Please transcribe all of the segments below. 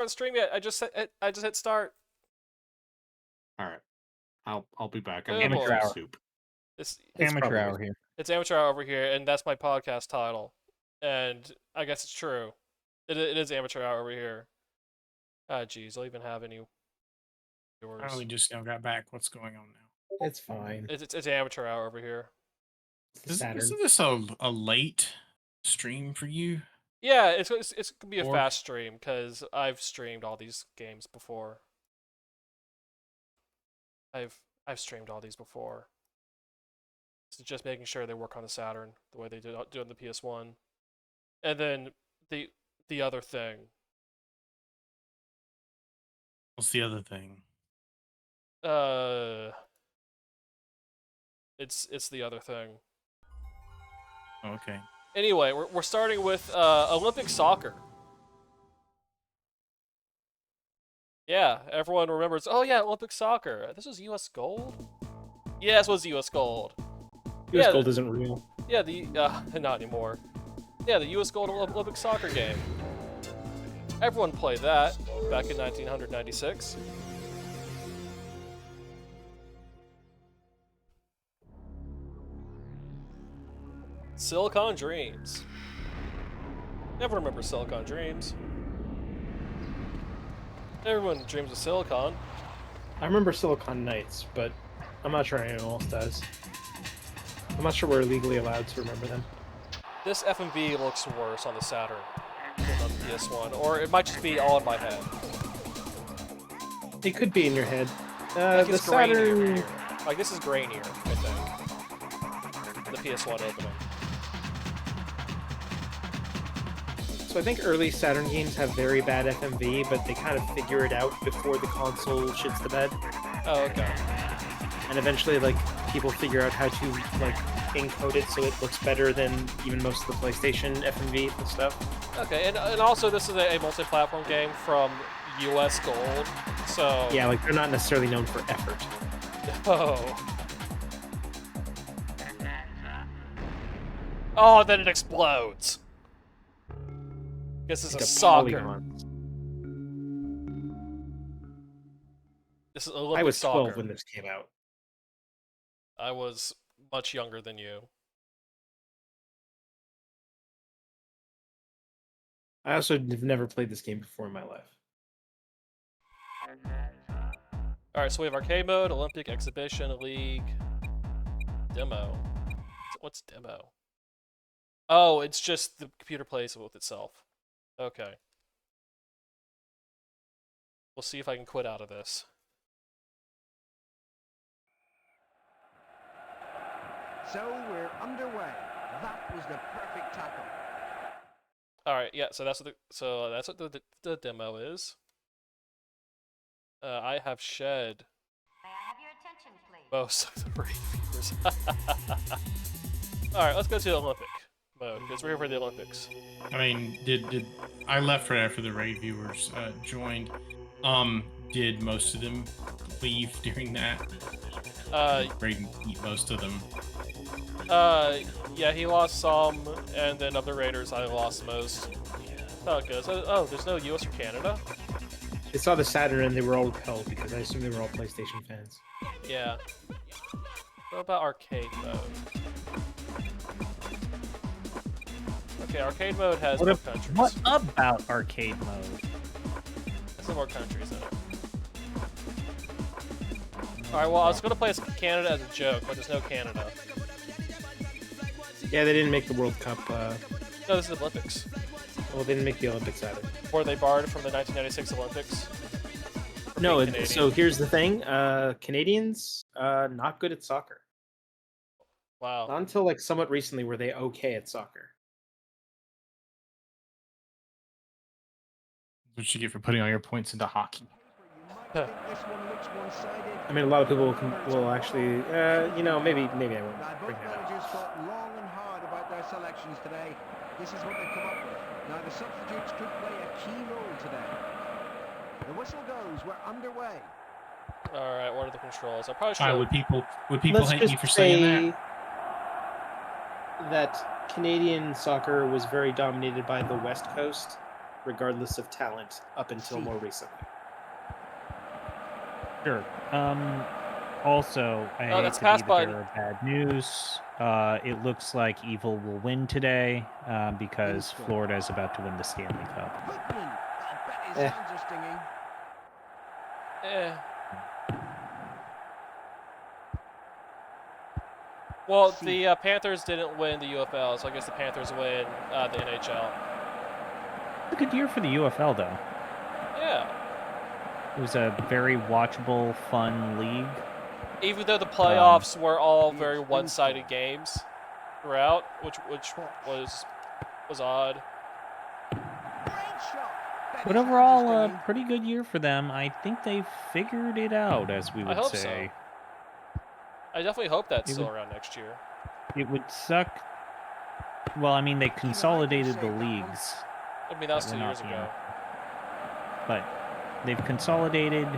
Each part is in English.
Start stream yet? I just hit start. All right, I'll be back. I'm Oh, gonna make boy. some hour. soup. It's Amateur hour here. it's amateur hour over here, and that's my podcast title. And I guess it's true. It is amateur hour over here. Ah, geez, I'll even have any viewers. I only just now got back. What's going on now? It's fine. It's amateur hour over here. Saturn. Isn't this a late stream for you? Yeah, it's gonna be a Or- fast stream because I've streamed all these games before. I've streamed all these before. So just making sure they work on the Saturn the way they do on the PS1. And then the other thing. What's the other thing? It's the other thing. Oh, okay. Anyway, we're starting with Olympic soccer. Yeah, everyone remembers. Oh yeah, Olympic soccer. This was U.S. gold. Yeah, this was U.S. gold. US gold isn't real. Yeah, not anymore. Yeah, the U.S. gold Olympic soccer game. Everyone played that back in 1996. Silicon Dreams. Never remember Silicon Dreams. Everyone dreams of Silicon. I remember Silicon Knights, but I'm not sure anyone else does. I'm not sure we're legally allowed to remember them. This FMV looks worse on the Saturn than on the PS1, or it might just be all in my head. It could be in your head. Like The it's grainier Saturn. here. Like this is grainier, I think. The PS1 opening. So I think early Saturn games have very bad FMV, but they kind of figure it out before the console shits the bed. Oh, okay. And eventually, like, people figure out how to, like, encode it so it looks better than even most of the PlayStation FMV and stuff. Okay, and also this is a multi-platform game from US Gold, so... Yeah, like, they're not necessarily known for effort. Oh. Oh, then it explodes. This is Like a soccer. polygon. This is Olympic I was soccer. 12 when this came out. I was much younger than you. I also have never played this game before in my life. Alright, so we have arcade mode, Olympic, exhibition, league, demo. What's demo? Oh, it's just the computer plays with itself. Okay. We'll see if I can quit out of this. So we're underway. That was the perfect tackle. All right, yeah. So that's what the demo is. I have shed May I have your attention, please? most of the reviewers. All right, let's go to the Olympic mode because we're here for the Olympics. I mean, did I left right after the raid viewers joined? Did most of them leave during that? Raid eat most of them. Yeah, he lost some, and then of the Raiders, I lost most. Oh, it goes. Oh, there's no US or Canada? They saw the Saturn and they were all repelled because I assume they were all PlayStation fans. Yeah. What about arcade mode? Okay, arcade mode has more countries. What about arcade mode? Some more countries in it. Alright, well, I was going to play as Canada as a joke, but there's no Canada. Yeah, they didn't make the World Cup. No, this is the Olympics. Well, they didn't make the Olympics either. Were they barred from the 1996 Olympics? For No, being Canadian? so here's the thing. Canadians, not good at soccer. Wow. Not until, like, somewhat recently were they okay at soccer. What you get for putting all your points into hockey? You might think this one looks one-sided. I mean, a lot of people will actually, you know, maybe I won't Now, bring both that up. managers thought long and hard about their selections today. This is what they've come up with. Now, the substitutes could play a key role today. The whistle goes. We're underway. Alright, what are the controls? I probably should. Why would people Let's hate me just for saying say that Canadian soccer was very dominated by the West Coast, regardless of talent, up until more recently. Sure. Also, I Oh, hate that's to pass be the button. bearer of bad news. It looks like Evil will win today because Florida is about to win the Stanley Cup. Whitman. I'll bet his Eh. hands are stinging. Well, the Panthers didn't win the UFL, so I guess the Panthers win the NHL. It's a good year for the UFL, though. Yeah. It was a very watchable, fun league. Even though the playoffs were all very one-sided games throughout, which was odd. Great shot. Bet But his hands are overall, a stinging. pretty good year for them. I think they figured it out, as we I would hope say. I definitely hope that's It still would- around next year. It would suck. Well, I mean, they consolidated the leagues. I mean, that was That 2 were not years the ago. But they've consolidated.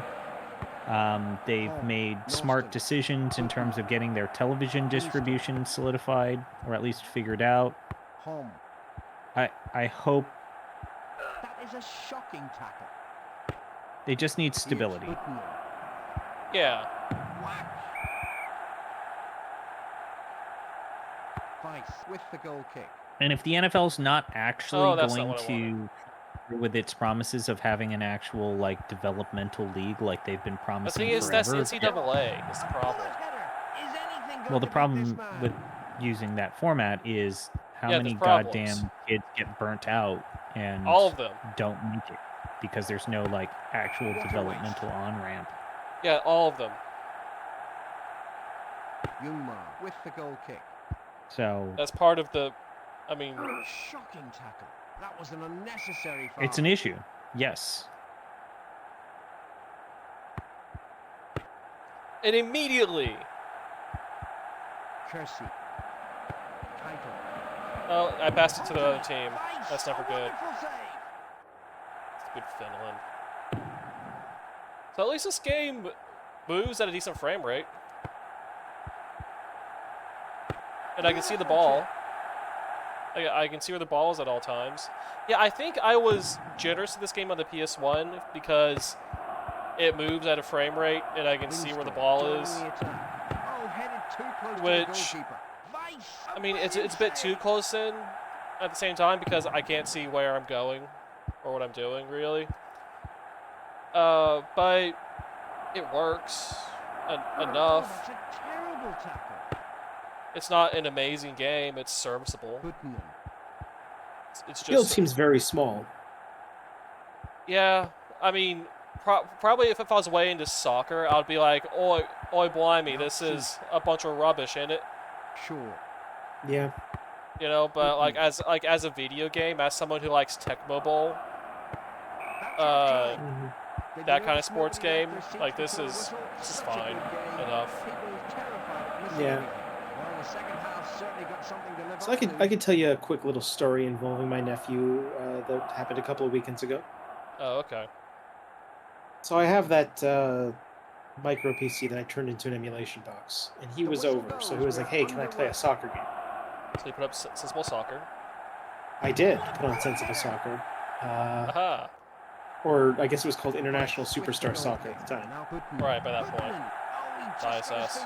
They've made smart decisions in terms of getting their television distribution solidified, or at least figured out. Home. I hope That is a shocking tackle. they just need stability. Here's Whitman. Yeah. Whack. Vice with the goal kick. And if the NFL's not actually Oh, that's not going what I to, with its promises of having an actual like developmental league, like they've been The promising thing is, that's forever. NCAA is the problem. Bullet header. Is anything going Well, the to beat this problem man? with using that format is how Yeah, many there's problems. goddamn kids get burnt out and All of them. don't make it because there's no like actual What a waste. developmental on ramp. Yeah, all of them. Jungma with the goal kick. So That's part of the. I mean, Shocking tackle. That was an unnecessary foul. it's an issue. Yes. and immediately. Kersey. Keitel. Oh, I passed it to the other team. Vice. That's never A good. wonderful save. Good Finland. So at least this game moves at a decent frame rate. And I can see the ball. I can see where the ball is at all times. Yeah, I think I was generous to this game on the PS1 because it moves at a frame rate and I can see where the ball is. Oh, headed too close to the Which, goalkeeper. Vice. I mean, it's a bit too close in at the same time because I can't see where I'm going or what I'm doing, really. But it works enough. That's a terrible tackle. It's not an amazing game. It's serviceable. Whitman. It's Field just, seems very small. yeah. I mean, probably if I was way into soccer, I'd be like, oi, blimey, this is a bunch of rubbish, ain't it? Sure. Yeah. You know, but like as a video game, as someone who likes Tecmo Bowl, that kind of sports game, like this is fine enough. Yeah. So I could tell you a quick little story involving my nephew that happened a couple of weekends ago. Oh, okay. So I have that micro PC that I turned into an emulation box, and he was over, so he was like, "Hey, can I play a soccer game?" So you put up Sensible Soccer. I did put on Sensible Soccer, Aha. or I guess it was called International Superstar Soccer at the time. Right, by that point. ISS.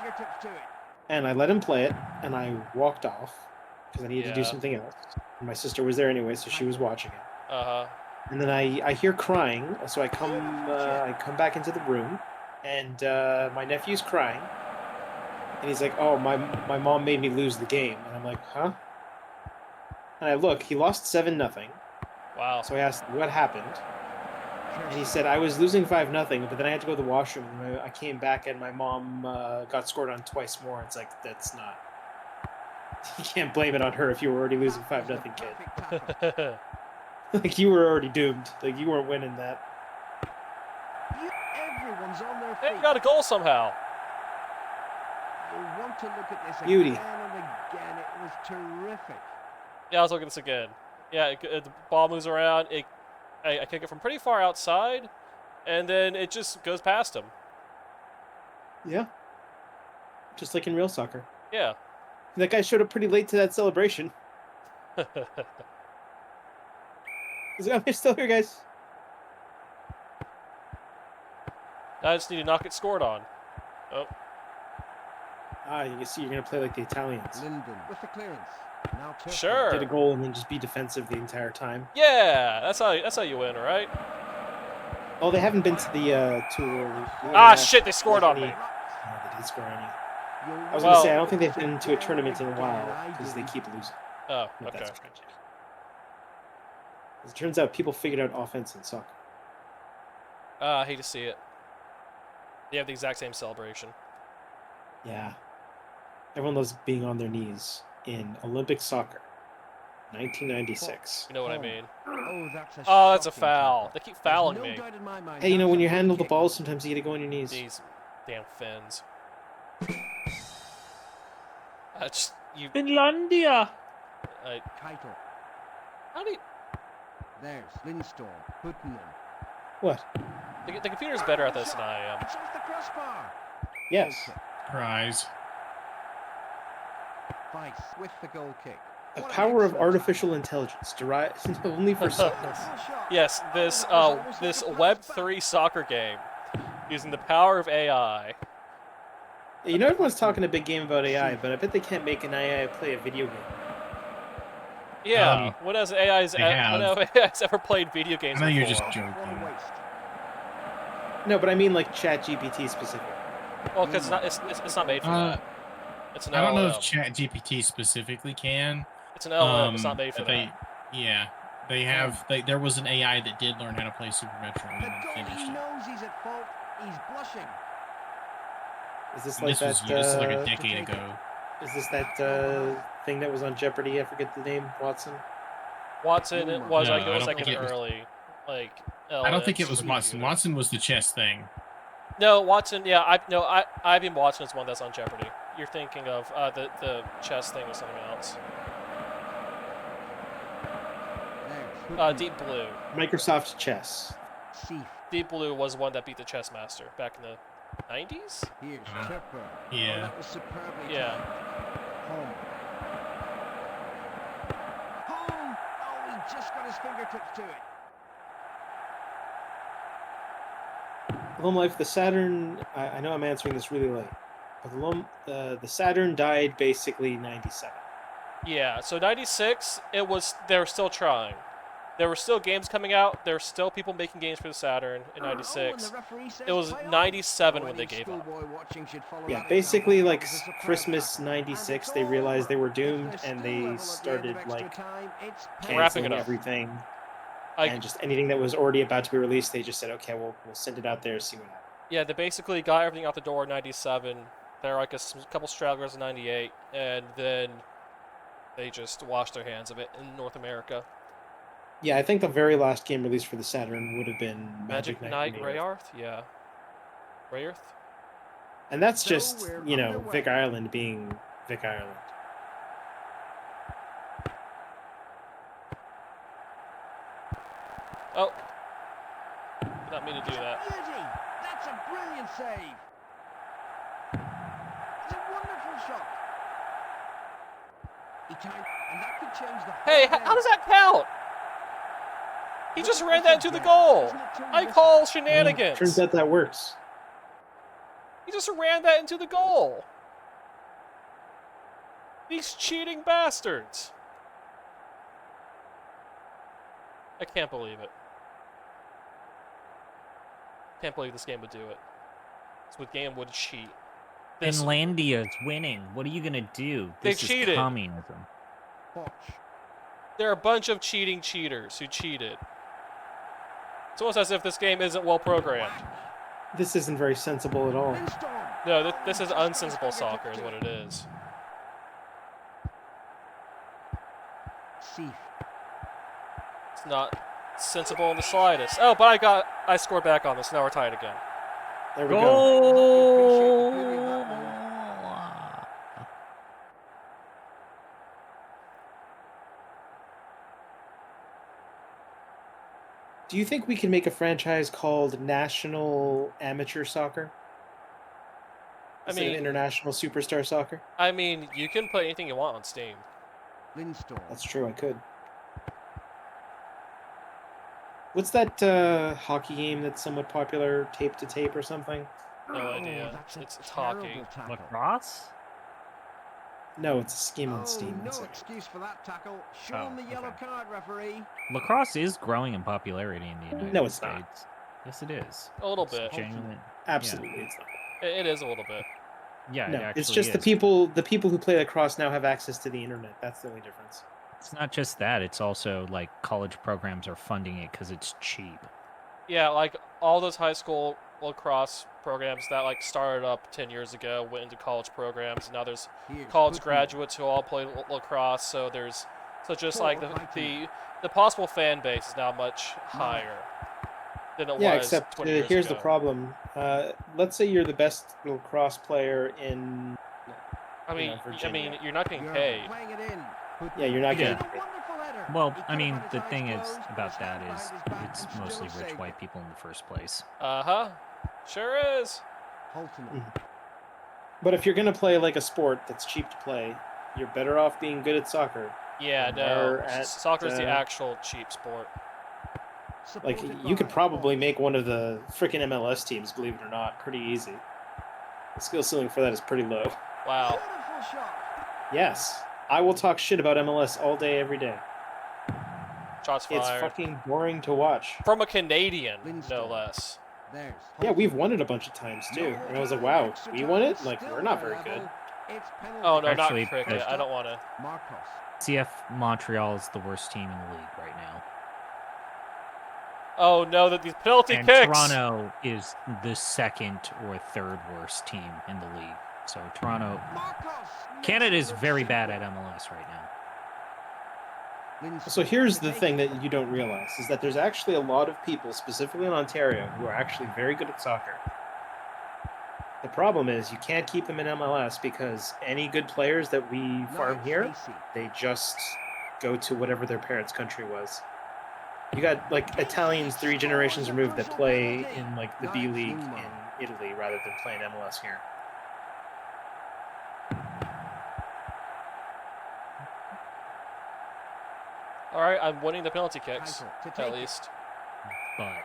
And I let him play it, and I walked off because I needed to do Yeah. something else. And my sister was there anyway, so she was watching it. Uh-huh. And then I hear crying, so I come back into the room, and my nephew's crying, and he's like, "Oh, my mom made me lose the game," and I'm like, "Huh?" And I look, he lost 7-0. Wow. So I asked, "What happened?" And he said, "I was losing 5-0, but then I had to go to the washroom, and I came back, and my mom got scored on twice more." It's like, that's not. You can't blame it on her if you were already losing 5-0, kid. Like, you were already doomed. Like, you weren't winning that. Everyone's on their Hey, feet. you got a goal somehow. You want to look at this Beauty. again and again. It was terrific. Yeah, I was looking at this again. Yeah, the ball moves around. I kick it from pretty far outside, and then it just goes past him. Yeah. Just like in real soccer. Yeah. That guy showed up pretty late to that celebration. He's like, I'm still here, guys. I just need to not get scored on. Oh, Ah, you can see you're gonna play like the Italians. Linden with the clearance. Now Turco. sure. Get a goal and then just be defensive the entire time. Yeah, that's how you win, right? Oh, they haven't been to the Ah, shit! They scored on me. Oh, they did score on you. I was Well- gonna say I don't think they've been to a tournament in a while because they keep losing. Oh, But okay. that's tragic. As it turns out, people figured out offense in soccer. I hate to see it. They have the exact same celebration. Yeah. Everyone loves being on their knees in Olympic soccer, 1996. You know what I mean? Oh, that's a Oh, that's a shocking foul. tackle. They keep There's fouling no me. doubt in my mind Hey, you know, that's when a you good handle the kick. ball, sometimes you gotta go on your knees. These damn fins. That's you. Finlandia. Keitel. How do you? There's Lindstorm. Putinen. What? The computer's better at this than I am. It's off the crossbar. Yes. Surprise. Weiss with the goal kick. The What an power of excellent artificial intelligence derived only for soccer. tackle. Shot. Yes, this Oh, that was almost this like a pass Web3 back. soccer game using the power of AI. You know, everyone's talking a big game about AI, but I bet they can't make an AI play a video game. Yeah, when has AI's they have. when has ever played video games I know before? you're just What a joking. waste. No, but I mean like ChatGPT specifically. Well, because it's not made for that. It's an I don't know LLM. if ChatGPT specifically can. It's an LLM. It's not made for but that. Yeah, they have. There was an AI that did learn how to play Super Metroid The and then finished goalie it. knows he's at fault. He's blushing. Is this And like this that? was like a decade ago. Is this that thing that was on Jeopardy? I forget the name. Watson. Watson it was No, like it I was don't like an think it was- early like. I don't think it LLM was Watson. computer. Watson was the chess thing. No, Watson. Yeah, IBM Watson is one that's on Jeopardy. You're thinking of the chess thing or something else. There's Deep Blue. Microsoft Chess. Seif. Deep Blue was one that beat the chess master back in the 90s. Here's Uh-huh. Turco. Yeah. Oh, that was superbly Yeah. timed. Home. Home. Oh, he just got his fingertips to it. Home Life, the Saturn. I know I'm answering this really late, but the Saturn died basically '97. Yeah. So 96, they were still trying. There were still games coming out. There were still people making games for the Saturn in Oh, and '96. the referee says It was play on. 97 Oh, when they any gave up. schoolboy watching should follow Yeah, that basically example. like That was a superb Christmas tackle. '96, And they it's realized they were over. If doomed there's and still they level at the end of started extra like time, it's Wrapping canceling it up. everything. Like, And just anything that was already about to be released, they just said, okay, we'll send it out there, see what happens. yeah, they basically got everything out the door in '97. There were like a couple stragglers in '98, and then they just washed their hands of it in North America. Yeah, I think the very last game released for the Saturn would have been Magic Knight Rayearth. Rayarth? Yeah. Rayarth? And that's So just, we're you know, underway. Vic Ireland being Vic Ireland. Oh. Did not mean to do that. Beauty. That's a brilliant save. It's a wonderful shot. He timed, and that could change the whole Hey, game. how does that count? He just ran that into the goal. Isn't it too I risky? call Turns shenanigans. out that works. He just ran that into the goal. These cheating bastards. I can't believe it. Can't believe this game would do it. This game would cheat. This, Finlandia's winning. What are you gonna do? They This is cheated. communism. Bosch. They're a bunch of cheating cheaters who cheated. It's almost as if this game isn't well programmed. This isn't very sensible at all. Lindstorm. No, Oh, this is just got his unsensible fingertips soccer is to what it is. Seif. It's not sensible in the slightest. Oh, but I scored back on this. Now we're tied again. There we go. Goal! Do you think we can make a franchise called National Amateur Soccer? I Instead of mean, International Superstar Soccer? you can put anything you want on Steam. Lindstorm. That's true, I could. What's that hockey game that's somewhat popular? Tape to tape or something? No idea. That's a It's hockey. terrible tackle. Lacrosse? No, it's a game on Oh, Steam. no That's it. excuse for that tackle. Show Oh, him the yellow okay. card, referee. Lacrosse is growing in popularity in the United No, it's States. not. Yes, it is. A little It's bit. genuinely. Absolutely, it's not. It is a little bit. Yeah, it No, actually it's just is. the people who play lacrosse now have access to the internet. That's the only difference. It's not just that. It's also like college programs are funding it because it's cheap. Yeah, like all those high school lacrosse programs that like started up 10 years ago went into college programs, and now there's Here's college Goodman. graduates who all play lacrosse. So just like Forward fighting. the possible fan base is now much higher than it Yeah, was except 20 years here's ago. the problem. Let's say you're the best lacrosse player in. I mean, Virginia. you're not getting You're paid. playing it in. Yeah, you're not Yeah. getting paid. Well, He I could mean, have had the his thing eyes is closed, about but that his is hand behind his it's back and mostly still rich saved white it. people in the first place. Sure is. Holton. But if you're gonna play like a sport that's cheap to play, you're better off being good at soccer. Yeah, And no. are at, Soccer's the actual cheap sport. Like Supported you could by probably Holt. make one of the freaking MLS teams, believe it or not, pretty easy. The skill ceiling for that is pretty low. Wow. Beautiful shot. Yes, I will talk shit about MLS all day, every day. Shots It's fired. fucking boring to watch. From a Canadian, no Lindstrom. less. There's Yeah, Holton. we've won it a bunch of times too, No and I was like, time, wow, extra we time, won it? still Like, we're not very level. good. It's penalty. Oh, no, Actually, not cricket. I don't want to. Marcos. CF Montreal is the worst team in the league right now. Oh, no, that these penalty And kicks. Toronto is the second or third worst team in the league. So Toronto, Marcos. Canada is Makes it very look bad at simple. MLS right now. Lindstrom So here's to the take thing it. that you don't realize is that there's actually a lot of people, specifically in Ontario, who are actually very good at soccer. The problem is you can't keep them in MLS because any good players that we farm Now here, Casey. they just go to whatever their parents' country was. You got like Italians 3 generations removed that play in like the B League in Italy rather than playing MLS here. All right, I'm winning the penalty kicks, Keitel to at take it. least. But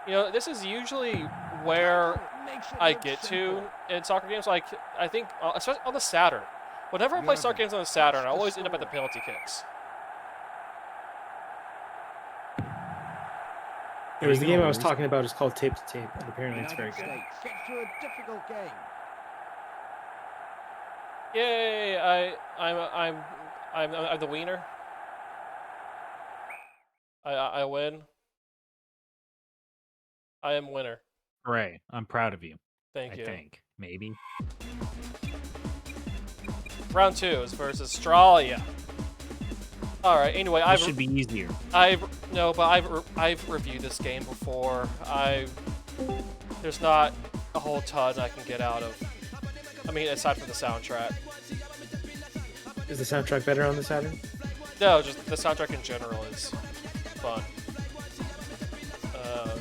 You know, this is usually where Keitel makes it I look get simple. to in soccer games. Like, I think, especially on the Saturn. Whenever I play soccer games on the Saturn, I always end up at the penalty kicks. It was the Even game I was worse. talking about is called Tape to Tape, and apparently it's very United good. States get through a difficult game. Yay! I'm the wiener. I win. I am winner. hooray, I'm proud of you. Thank I you. think. Maybe. Round 2 is versus Australia. All right. Anyway, This should be easier. I've reviewed this game before. There's not a whole ton I can get out of. I mean, aside from the soundtrack. Is the soundtrack better on the Saturn? No, just the soundtrack in general is fun.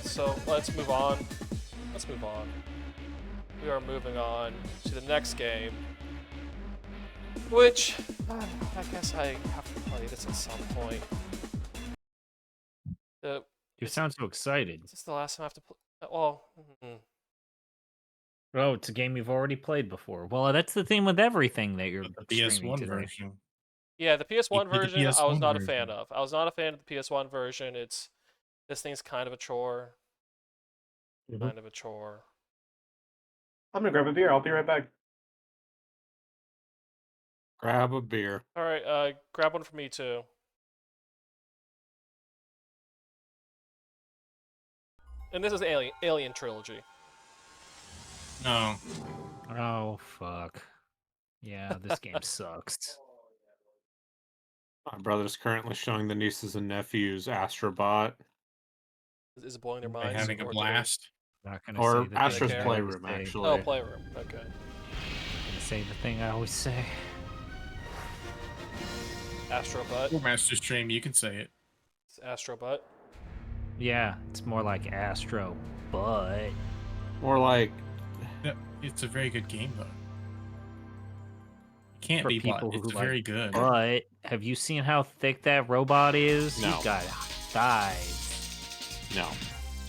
So let's move on. We are moving on to the next game, which I guess I have to play this at some point. You sound so excited. Is this the last time I have to play? Well, Oh, it's a game you've already played before. Well, that's the thing with everything that you're The PS1 streaming today. version. yeah, the PS1 played the version I was PS1 not a version. fan of. I was not a fan of the PS1 version. This thing's kind of a chore. Kind of a chore. I'm gonna grab a beer. I'll be right back. Grab a beer. All right, grab one for me too. And this is Alien Trilogy. No. Oh, fuck. Yeah, this game sucks. My brother's currently showing the nieces and nephews Astrobot Is it blowing their They're minds? having a or blast. Not gonna or say the Astro's care. thing I always Playroom, say. actually. Oh, Playroom. Okay. Gonna say the thing I always say. Astro Butt. Or Master Stream, you can say it. It's Astro Butt. Yeah, it's more like Astro, but Or like, Yeah, it's a very good game, though. It can't For be people bought. It's who like very good. but have you seen how thick that robot is? No. He's got thighs. No.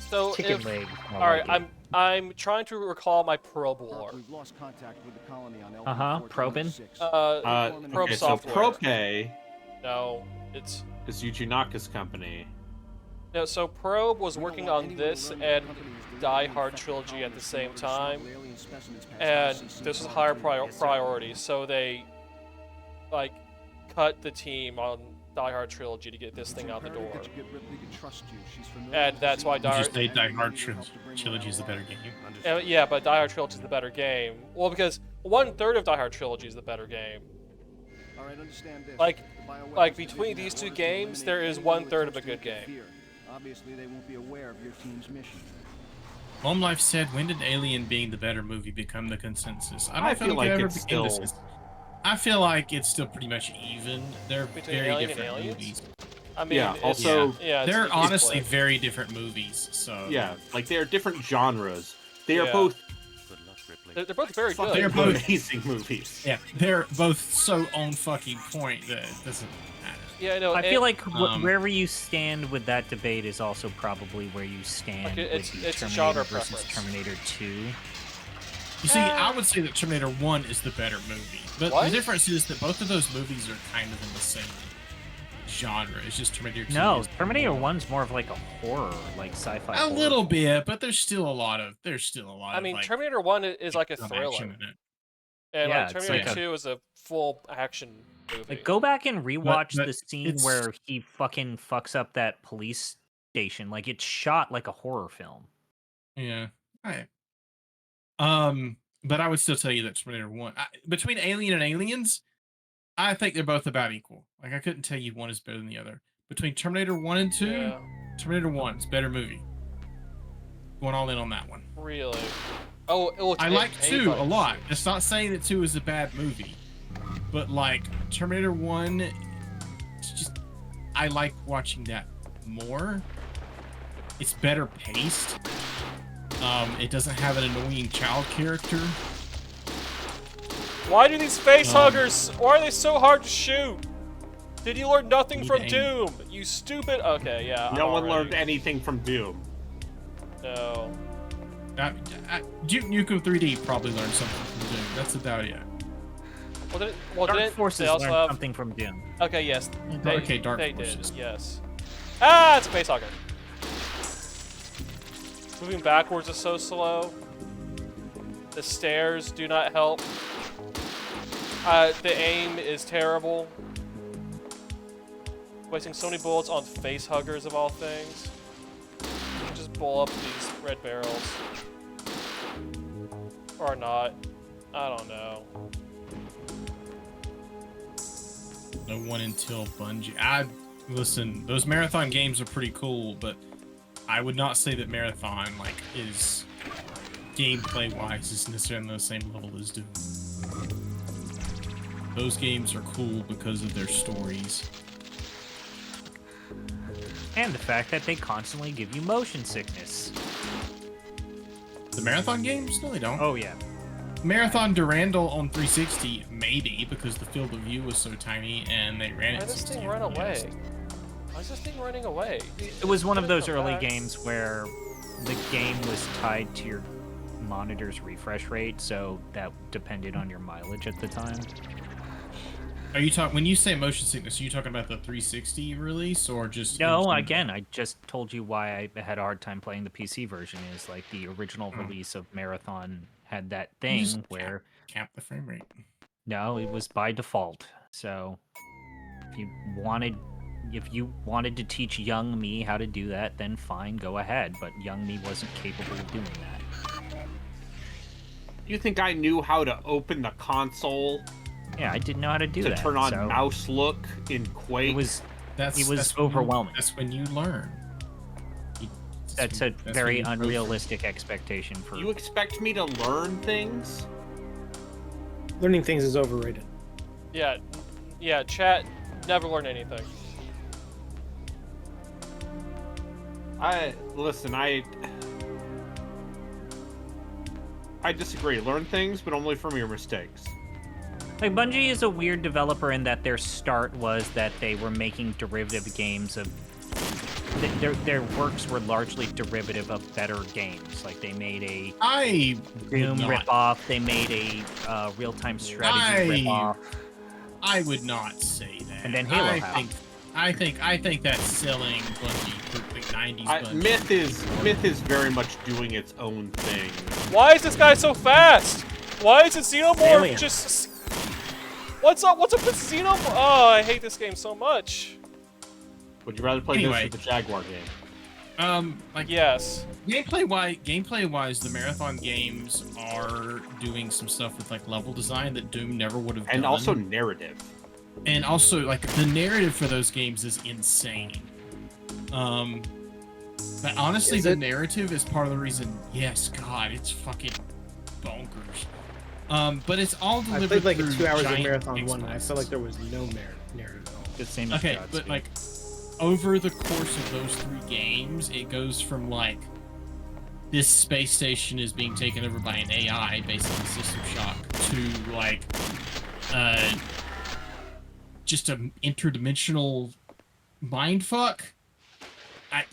So Chicken if, leg. more all right, like it. I'm trying to recall my probe lore. We've lost contact with the colony on LP Probing. 1406. Probe Okay, so software. Prope No, it's is Yujinaka's company. no. So Probe was working on this and Die Hard trilogy at the same time, and this was higher priority. So they like cut the team on Die Hard trilogy to get this thing out the door. And that's why Die You Hard. just say Die Hard Trilogy is the better game. Yeah, but Die Hard trilogy is the better game. Well, because 1/3 of Die Hard trilogy is the better game. All right, understand this. Like between these two games, there is 1/3 of a good game. Obviously, they won't be aware of your team's mission. Home Life said, when did Alien being the better movie become the consensus? I feel like it ever it's became the still- consensus. I feel like it's still pretty much even. They're Between very Alien and different Aliens? movies. I mean, Yeah, it's- also- yeah, They're it's honestly split. very different movies. So Yeah, like they are different genres. They are Yeah. both They're both very fucking They're good. both- amazing movies. yeah, they're both so on fucking point that it doesn't matter. Yeah, no. I feel like Um, wherever you stand with that debate is also probably where you stand Like, it's- with the it's a Terminator genre versus preference. Terminator 2. You see, I would say that Terminator 1 is the better movie. But What? the difference is that both of those movies are kind of in the same genre. It's just Terminator 2. No, is Terminator 1's more of like a horror, like sci-fi. a horror. little bit, but there's still a lot of I mean, like, Terminator 1 is like a some thriller, action in it. and Yeah, like it's Terminator like a- 2 is a full action movie. Like, go back and rewatch but the scene it's- where he fucking fucks up that police station. Like, it's shot like a horror film. Yeah. Right. But I would still tell you that Terminator 1 between Alien and Aliens, I think they're both about equal. Like I couldn't tell you one is better than the other. Between Terminator 1 and 2, Yeah, Terminator 1 is better movie. Going all in on that one. really. Oh, I like 2 a anybody lot. should. It's not saying that 2 is a bad movie. But like Terminator 1, it's just I like watching that more. It's better paced. It doesn't have an annoying child character. Why do these face huggers? Why are they so hard to shoot? Did you learn nothing Need from aim. Doom? You stupid. Okay, yeah. I'm No one already- learned anything from Doom. No. Duke Nukem 3D probably learned something from Doom. That's about it. Well, Dark didn't Forces they also learned have? something from Doom. Okay, yes. They, Okay, Dark they Forces. did. Yes. Ah, it's a face hugger. Moving backwards is so slow. The stairs do not help. The aim is terrible. Wasting so many bullets on face huggers of all things. You can just blow up these red barrels. Or not. I don't know. No one until Bungie. Listen, those marathon games are pretty cool, but I would not say that marathon is gameplay wise is necessarily on the same level as Doom. Those games are cool because of their stories. And the fact that they constantly give you motion sickness. The marathon games? No, they don't. Oh, yeah. Marathon Durandal on 360, maybe, because the field of view was so tiny and they ran Why it does this 60 thing run FPS. away? Why is this thing running away? It was one of those Come early back. games where the game was tied to your monitor's refresh rate, so that depended on your mileage at the time. Are you talking when you say motion sickness? Are you talking about the 360 release or just? No, instant- again, I just told you why I had a hard time playing the PC version. Is like the original release of Marathon had that You thing just where cap the frame rate. no, it was by default. So if you wanted to teach young me how to do that, then fine, go ahead. But young me wasn't capable of doing that. You think I knew how to open the console Yeah, I didn't know how to do to that. turn on so mouse look in Quake? It was That's It was that's when you- overwhelming. that's when you learn. that's a when very you grow from- unrealistic expectation for. You expect me to learn things? Learning things is overrated. Yeah, chat, never learn anything. I disagree. Learn things, but only from your mistakes. Like, Bungie is a weird developer in that their start was that they were making derivative games of their works were largely derivative of better games. Like they made a I Doom would not. ripoff. They made a real-time strategy ripoff. I would not say that. And then Halo I happened. think that's selling Bungie, the 90s Bungie. Myth is very much doing its own thing. Why is this guy so fast? Why is it Xenomorph Alien. just... What's up with Xenomorph? Oh, I hate this game so much. Would you rather play Anyway. this or the Jaguar game? Like Yes. gameplay wise, the marathon games are doing some stuff with like level design that Doom never would have done. And also narrative. And also, like, the narrative for those games is insane. But honestly, Is the it? narrative is part of the reason. Yes, God, it's fucking bonkers. But it's all I delivered played like through 2 hours of giant Marathon 1, and I expanses. felt like there was no narrative at all. The same as Okay, Godspeed. but like, over the course of those 3 games, it goes from like this space station is being taken over by an AI, basically System Shock, to like just an interdimensional mindfuck. I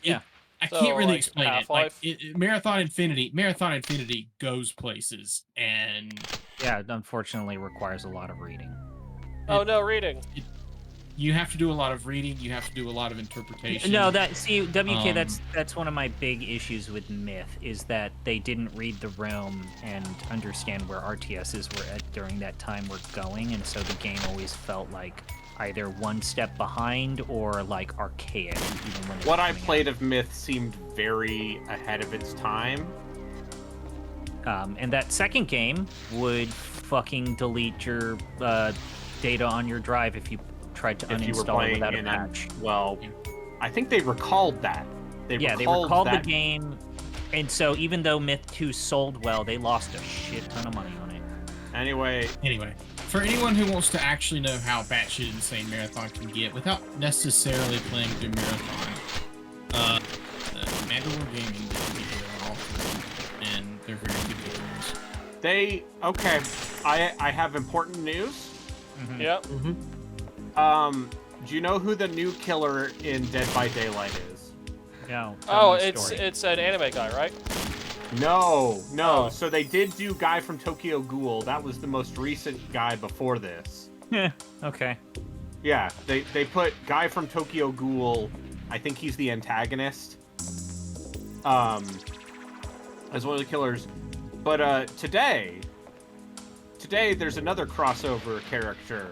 So, can't really like, explain it. Like Half-Life? Marathon Infinity goes places, and yeah, it unfortunately requires a lot of reading. Oh no, reading. you have to do a lot of reading. You have to do a lot of interpretation. No, WK. Um, That's one of my big issues with Myth is that they didn't read the room and understand where RTSs were at during that time were going, and so the game always felt like either one step behind or like archaic. Even when it What was I coming played of Myth seemed very ahead of its time. out. And that second game would fucking delete your data on your drive if you tried to If you were uninstall it playing without a in patch. well, I think they recalled that. They recalled that. the game, and so even though Myth 2 sold well, they lost a shit ton of money on it. Anyway, for anyone who wants to actually know how batshit insane Marathon can get without necessarily playing through Marathon, Mandalore Gaming did a video on all three, and they're very good videos. okay. I have important news. Yep. Do you know who the new killer in Dead by Daylight is? No. Oh, tell me the it's story. an anime guy, right? No. Oh. So they did do Guy from Tokyo Ghoul. That was the most recent guy before this. Yeah. Okay. Yeah, they put Guy from Tokyo Ghoul, I think he's the antagonist, as one of the killers. But today there's another crossover character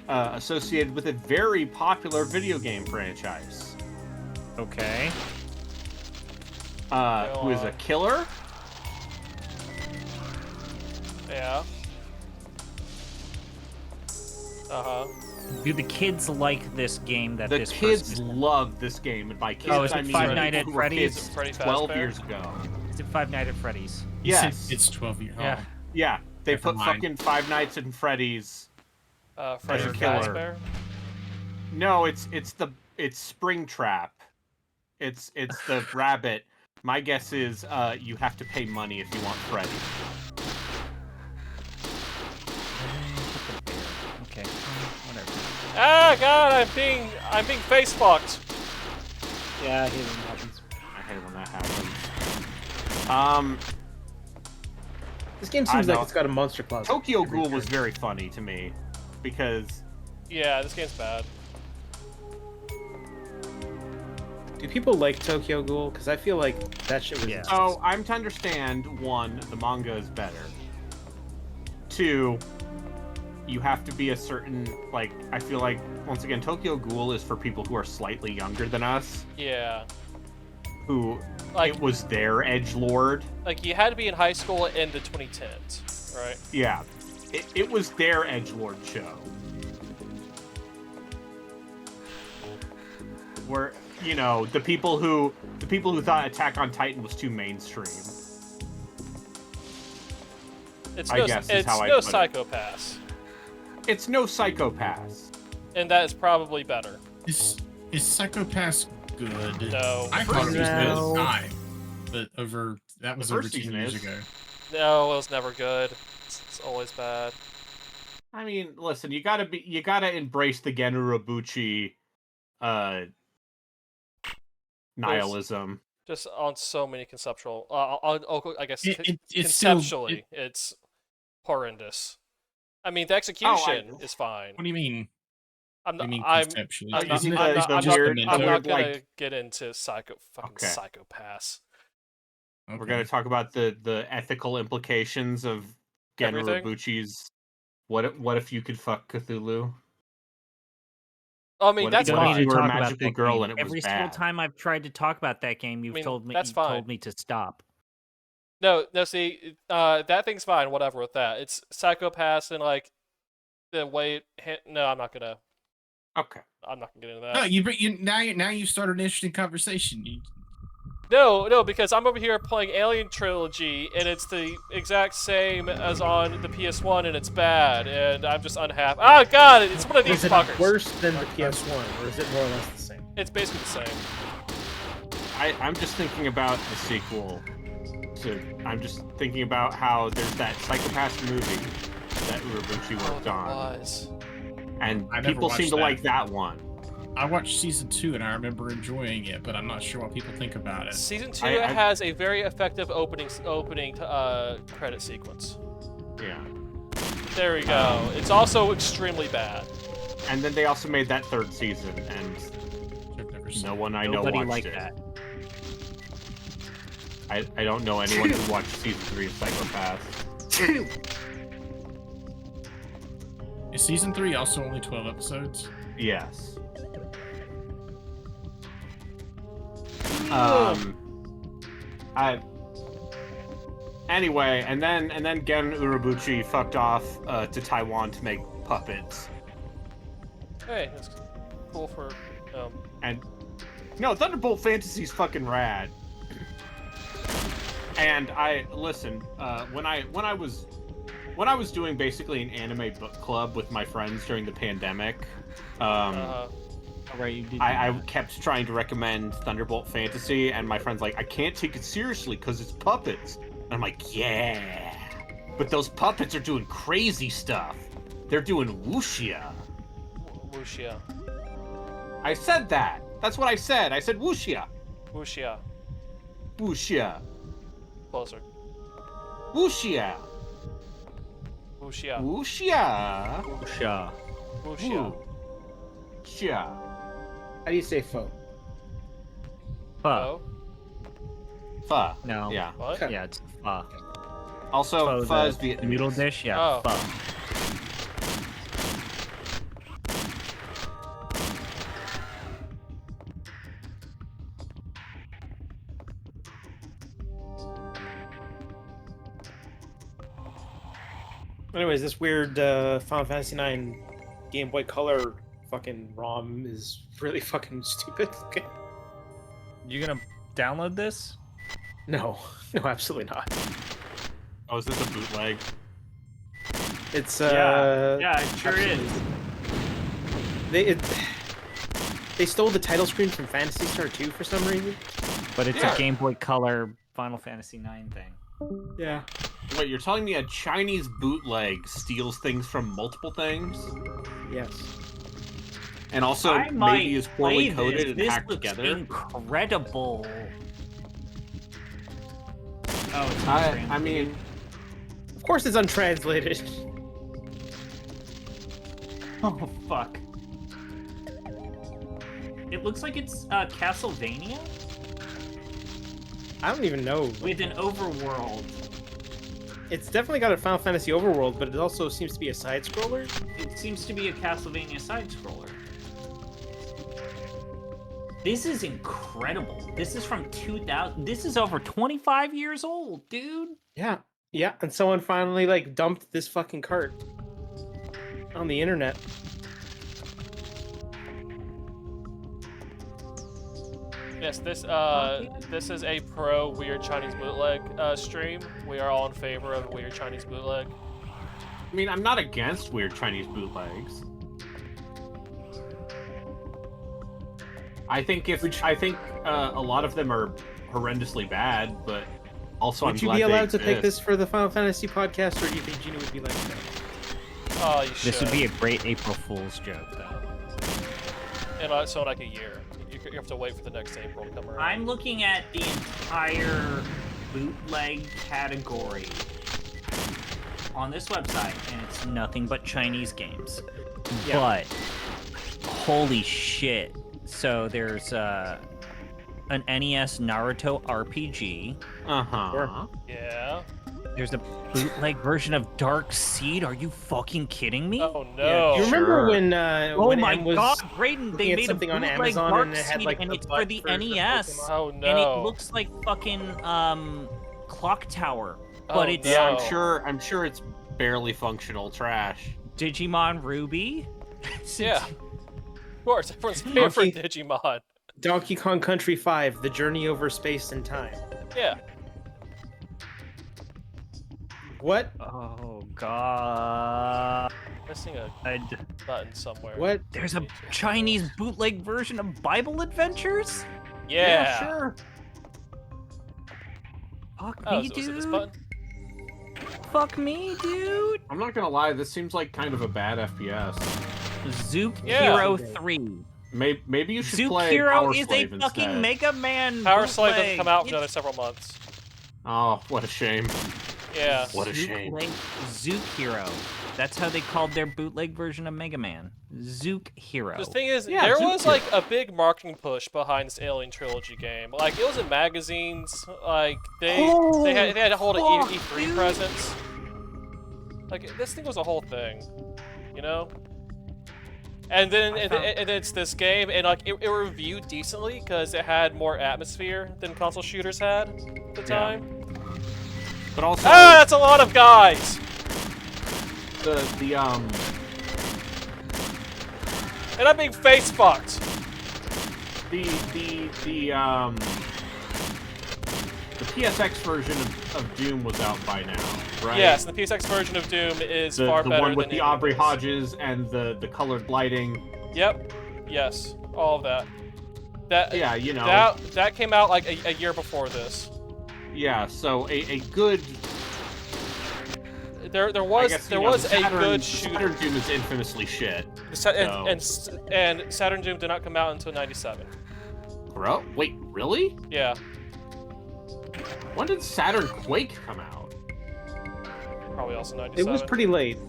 associated with a very popular video game franchise. Okay. Who is a killer? Yeah. Uh-huh. Do the kids like this game that The this kids person love this game, and by kids Oh, is it I mean Five people Nights at who were Freddy's? kids Freddy 12 Fazbear? years ago. is it Five Nights at Freddy's? Yes. It's 12 years. Yeah. Yeah, they Never put mind. fucking Five Nights at Freddy's. Freddy killer. Fazbear? No, it's Springtrap. It's the rabbit. My guess is you have to pay money if you want Freddy. Okay. Whatever. Ah, God, I'm being face fucked. Yeah, I hate when that happens. I hate when that happens. This game I seems like know. it's got a monster clause. Tokyo every Ghoul was turn. very funny to me because Yeah, this game's bad. Do people like Tokyo Ghoul? Because I feel like that shit was. Yeah. so I'm to understand, 1, the manga is better. 2, you have to be a certain, like, I feel like, once again, Tokyo Ghoul is for people who are slightly younger than us, Yeah. who Like, it was their edgelord. like you had to be in high school in the 2010s, right? Yeah, it was their edgelord show. Where, you know, the people who thought Attack on Titan was too mainstream. It's I no, guess is it's how I no put it. Psychopaths, It's no Psychopaths. and that is probably better. Is Psychopaths good? No. I thought it was good at No. the time, but that was The over first 10 season years is. ago. No, it was never good. It's always bad. I mean, listen, you gotta embrace the Genurabuchi nihilism. Just on so many conceptual. I guess It's still. conceptually, it's horrendous. I mean, the Oh, execution is fine. What do you mean? I'm What do not. you mean I'm. conceptually? I'm not. Isn't it I'm the not. I'm just weird- the not, I'm mental? not gonna like- get into fucking Okay. psychopaths. We're Okay. going to talk about the ethical implications of Gen Everything? Urobuchi's What if you could fuck Cthulhu? I mean, What- that's You what want if me fine. to you were a talk about magical that girl game? and it was Every single bad? time I've tried to talk about that game, you've mean, told me that's you told fine. me to stop. No, see, that thing's fine. Whatever with that. It's psychopaths and like the way. No, I'm not gonna. Okay. I'm not gonna get into that. No, now you started an interesting conversation. No, because I'm over here playing Alien Trilogy, and it's the exact same as on the PS1, and it's bad, and I'm just unhappy. Oh god, it's one of these Is it fuckers. worse than the PS1, or is it more or less the same? It's basically the same. I'm just thinking about the sequel. I'm just thinking about how there's that Psychopaths movie that Urobuchi worked on, Was. and I never people seem watched to that. like that one. I watched season 2 and I remember enjoying it, but I'm not sure what people think about it. Season 2 I- has a very effective opening credit sequence. Yeah. There we go. It's also extremely bad. And then they also made that third season, and I've never seen no it. one I know Nobody watched liked it. that. I don't know anyone who watched season 3 of Psychopaths. Is season 3 also only 12 episodes? Yes. Anyway, and then Gen Urobuchi fucked off to Taiwan to make puppets. Hey, that's cool for. And no, Thunderbolt Fantasy's fucking rad. And when I was doing basically an anime book club with my friends during the pandemic, Right, you did. I kept trying to recommend Thunderbolt Fantasy, and my friend's like, I can't take it seriously because it's puppets. And I'm like, yeah, but those puppets are doing crazy stuff. They're doing wuxia. Wuxia. I said that. That's what I said. I said wuxia. Wuxia. Wuxia. Closer. Wuxia. Wuxia. Wuxia. Wusha. Wuxia. Wuxia. How do you say faux? Pho. Oh? Pho. No. Yeah. What? Yeah, it's pho. Also, Pho, pho is the Vietnamese. noodle dish. Yeah, Oh. pho. Anyways, this weird Final Fantasy IX Game Boy Color fucking ROM is really fucking stupid. Okay. You gonna download this? No, absolutely not. Oh, is this a bootleg? It's Yeah, it sure is. absolutely. They stole the title screen from Phantasy Star 2 for some reason. But it's Yeah. a Game Boy Color Final Fantasy IX thing. Yeah. Wait, you're telling me a Chinese bootleg steals things from multiple things? Yes. And also I might maybe is poorly play coded this. and This hacked looks together? incredible. Oh, it's I mean, Of course, it's untranslated. oh fuck. It looks like it's Castlevania I don't even know. with an overworld. It's definitely got a Final Fantasy overworld, but it also seems to be a side scroller. It seems to be a Castlevania side scroller. This is incredible. This is from 2000. This is over 25 years old, dude. Yeah. Yeah, and someone finally like dumped this fucking cart on the internet. Yes, this is a pro Weird Chinese Bootleg stream. We are all in favor of Weird Chinese Bootleg. I mean, I'm not against weird Chinese bootlegs. I think a lot of them are horrendously bad, but also Would I'm you glad be they allowed to pick this exist. for the Final Fantasy podcast, or do you think Gina would be like that? Oh, you should. This would be a great April Fool's joke, though. in so like a year. You you have to wait for the next April to come around. I'm looking at the entire bootleg category on this website, and it's nothing but Chinese games. Yeah. But holy shit! So there's an NES Naruto RPG. Uh-huh. Yeah. There's a bootleg version of Dark Seed. Are you fucking kidding me? Oh Yeah. no. Do you remember Sure. when Oh when my M was god, Brayden, looking they at made a something on bootleg Amazon Dark and it had Seed, like and the it's for butt the version of NES. Pokemon? Oh no. And it looks like fucking Clock Tower, but Oh, it's no. Yeah, I'm sure it's barely functional trash. Digimon Ruby. Yeah. Of course, everyone's favorite Digimon. Donkey Kong Country 5: The Journey Over Space and Time. Yeah. What? Oh god. Missing a button somewhere. What? There's a Chinese bootleg version of Bible Adventures? Yeah. Sure. Fuck Oh, me, so was it this dude. button? Fuck me, dude. I'm not gonna lie, this seems like kind of a bad FPS. Zook Yeah. Hero 3. Maybe you should Zook play Hero Power is a Slave fucking instead. Mega Man Power Slave doesn't bootleg. come out for It's another several months. Oh, what a shame. Yeah. What a shame. Zootleg Zook Hero. That's how they called their bootleg version of Mega Man. Zook Hero. The thing is, Yeah, there Zook was like a big marketing push behind this Alien Trilogy game. Like it was in magazines. Like they had to hold an fuck, E3 dude. presence. Like this thing was a whole thing, you know. And then and it's this game, and like it reviewed decently because it had more atmosphere than console shooters had at the Yeah. time. But also Ah, that's a lot of guys. the And I'm being face fucked. the PSX version of Doom was out by now, right? Yes, the PSX version of Doom is The far better one with than the any of Aubrey those. Hodges and the colored lighting. Yep. Yes. All of that. That Yeah, you know. that came out like a year before this. Yeah, so a good. There I was guess, there you know, was the a Saturn, good the shooter. Saturn Doom is infamously shit. And Saturn Doom did not come out until '97. Bro, wait, really? Yeah. When did Saturn Quake come out? Probably also It '97. was pretty late.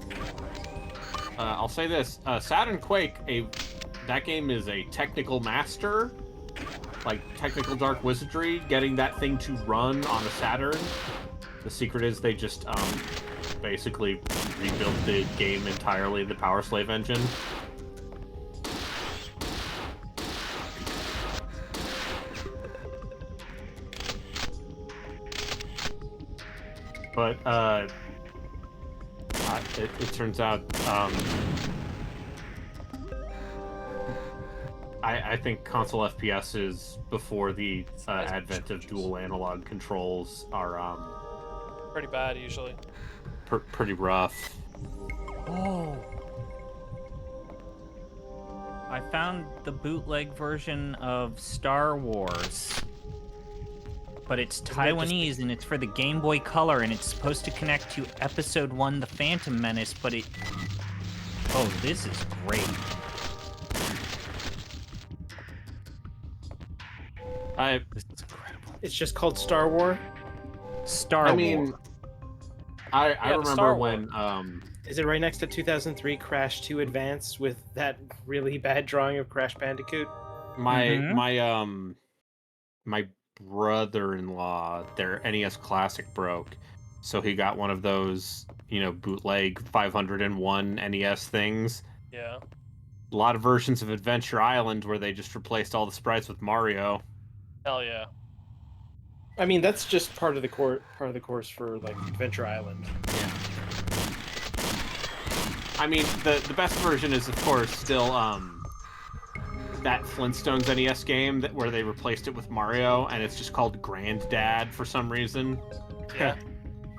I'll say this: Saturn Quake, that game is a technical master, like technical dark wizardry. Getting that thing to run on a Saturn. The secret is they just basically rebuilt the game entirely, the Power Slave engine. But it turns out I think console FPSs before the advent of dual analog controls are pretty bad usually. pretty rough. Oh. I found the bootleg version of Star Wars. But it's Taiwanese and it's for the Game Boy Color and it's supposed to connect to Episode 1 The Phantom Menace, but it... Oh, this is great. This is incredible. It's just called Star War. Star I mean, Wars. I Yeah, the remember Star when Is it right next to 2003 Crash 2 Advance with that really bad drawing of Crash Bandicoot? Mhm. my brother-in-law, their NES Classic broke, so he got one of those, bootleg 501 NES things. Yeah. A lot of versions of Adventure Island where they just replaced all the sprites with Mario. Hell yeah. I mean, that's just part of the course for like Adventure Island. Yeah. I mean, the best version is, of course, still that Flintstones NES game where they replaced it with Mario, and it's just called Granddad for some reason. Yeah.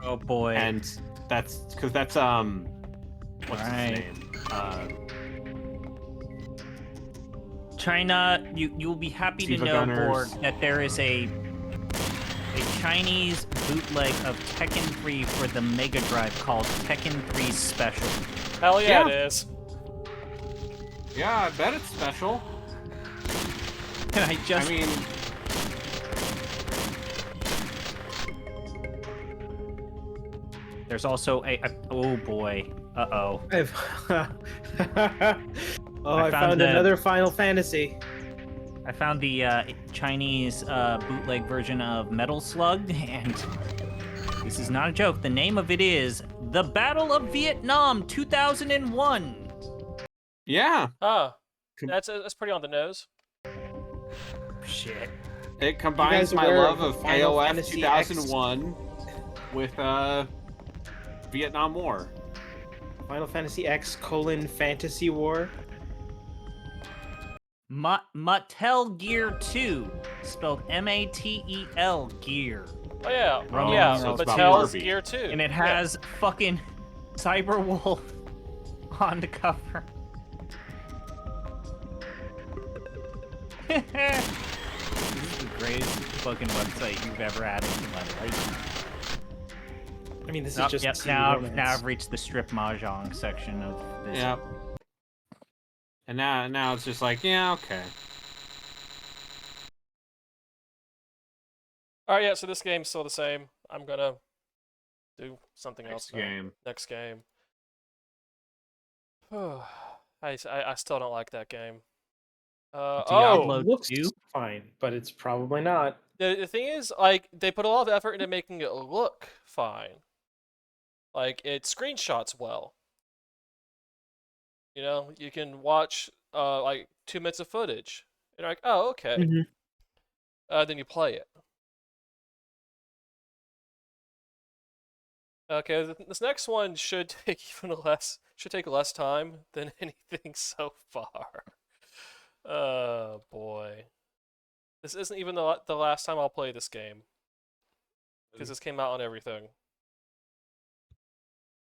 Oh boy. And that's because that's what's Right. his name? China, you'll be happy to Tifa know, Gunners. Borg, that there is a Chinese bootleg of Tekken 3 for the Mega Drive called Tekken 3 Special. Hell yeah, Yeah. it is. Yeah, I bet it's special. And I just I mean, there's also oh boy. Uh-oh. I found the- another Final Fantasy. I found the Chinese bootleg version of Metal Slug, and this is not a joke. The name of it is The Battle of Vietnam 2001. yeah, Huh. That's pretty on the nose. Shit. it combines guys my aware love of of Final AOF Fantasy X? 2001 with Vietnam War. Final Fantasy X: Fantasy War. Mattel Gear 2, spelled M-A-T-E-L Gear. Oh yeah, Oh, yeah. so it's about Mattel's Barbie. Gear 2. And it has fucking Cyberwolf on the cover. This is the greatest fucking website you've ever had in your life. I mean, this Nope, is just yep, teen now romance. I've reached the strip mahjong section of this. Yeah. And now it's just like, yeah, okay. All right, yeah. So this game's still the same. I'm gonna do something Next else now. game. Next game. I still don't like that game. Diablo It looks 2? fine, but it's probably not. The thing is, like, they put a lot of effort into making it look fine. Like, it screenshots well. You know, you can watch like 2 minutes of footage. And you're like, oh, okay. Mhm. Then you play it. Okay, this next one should take less time than anything so far. Oh boy. This isn't even the last time I'll play this game. Because this came out on everything.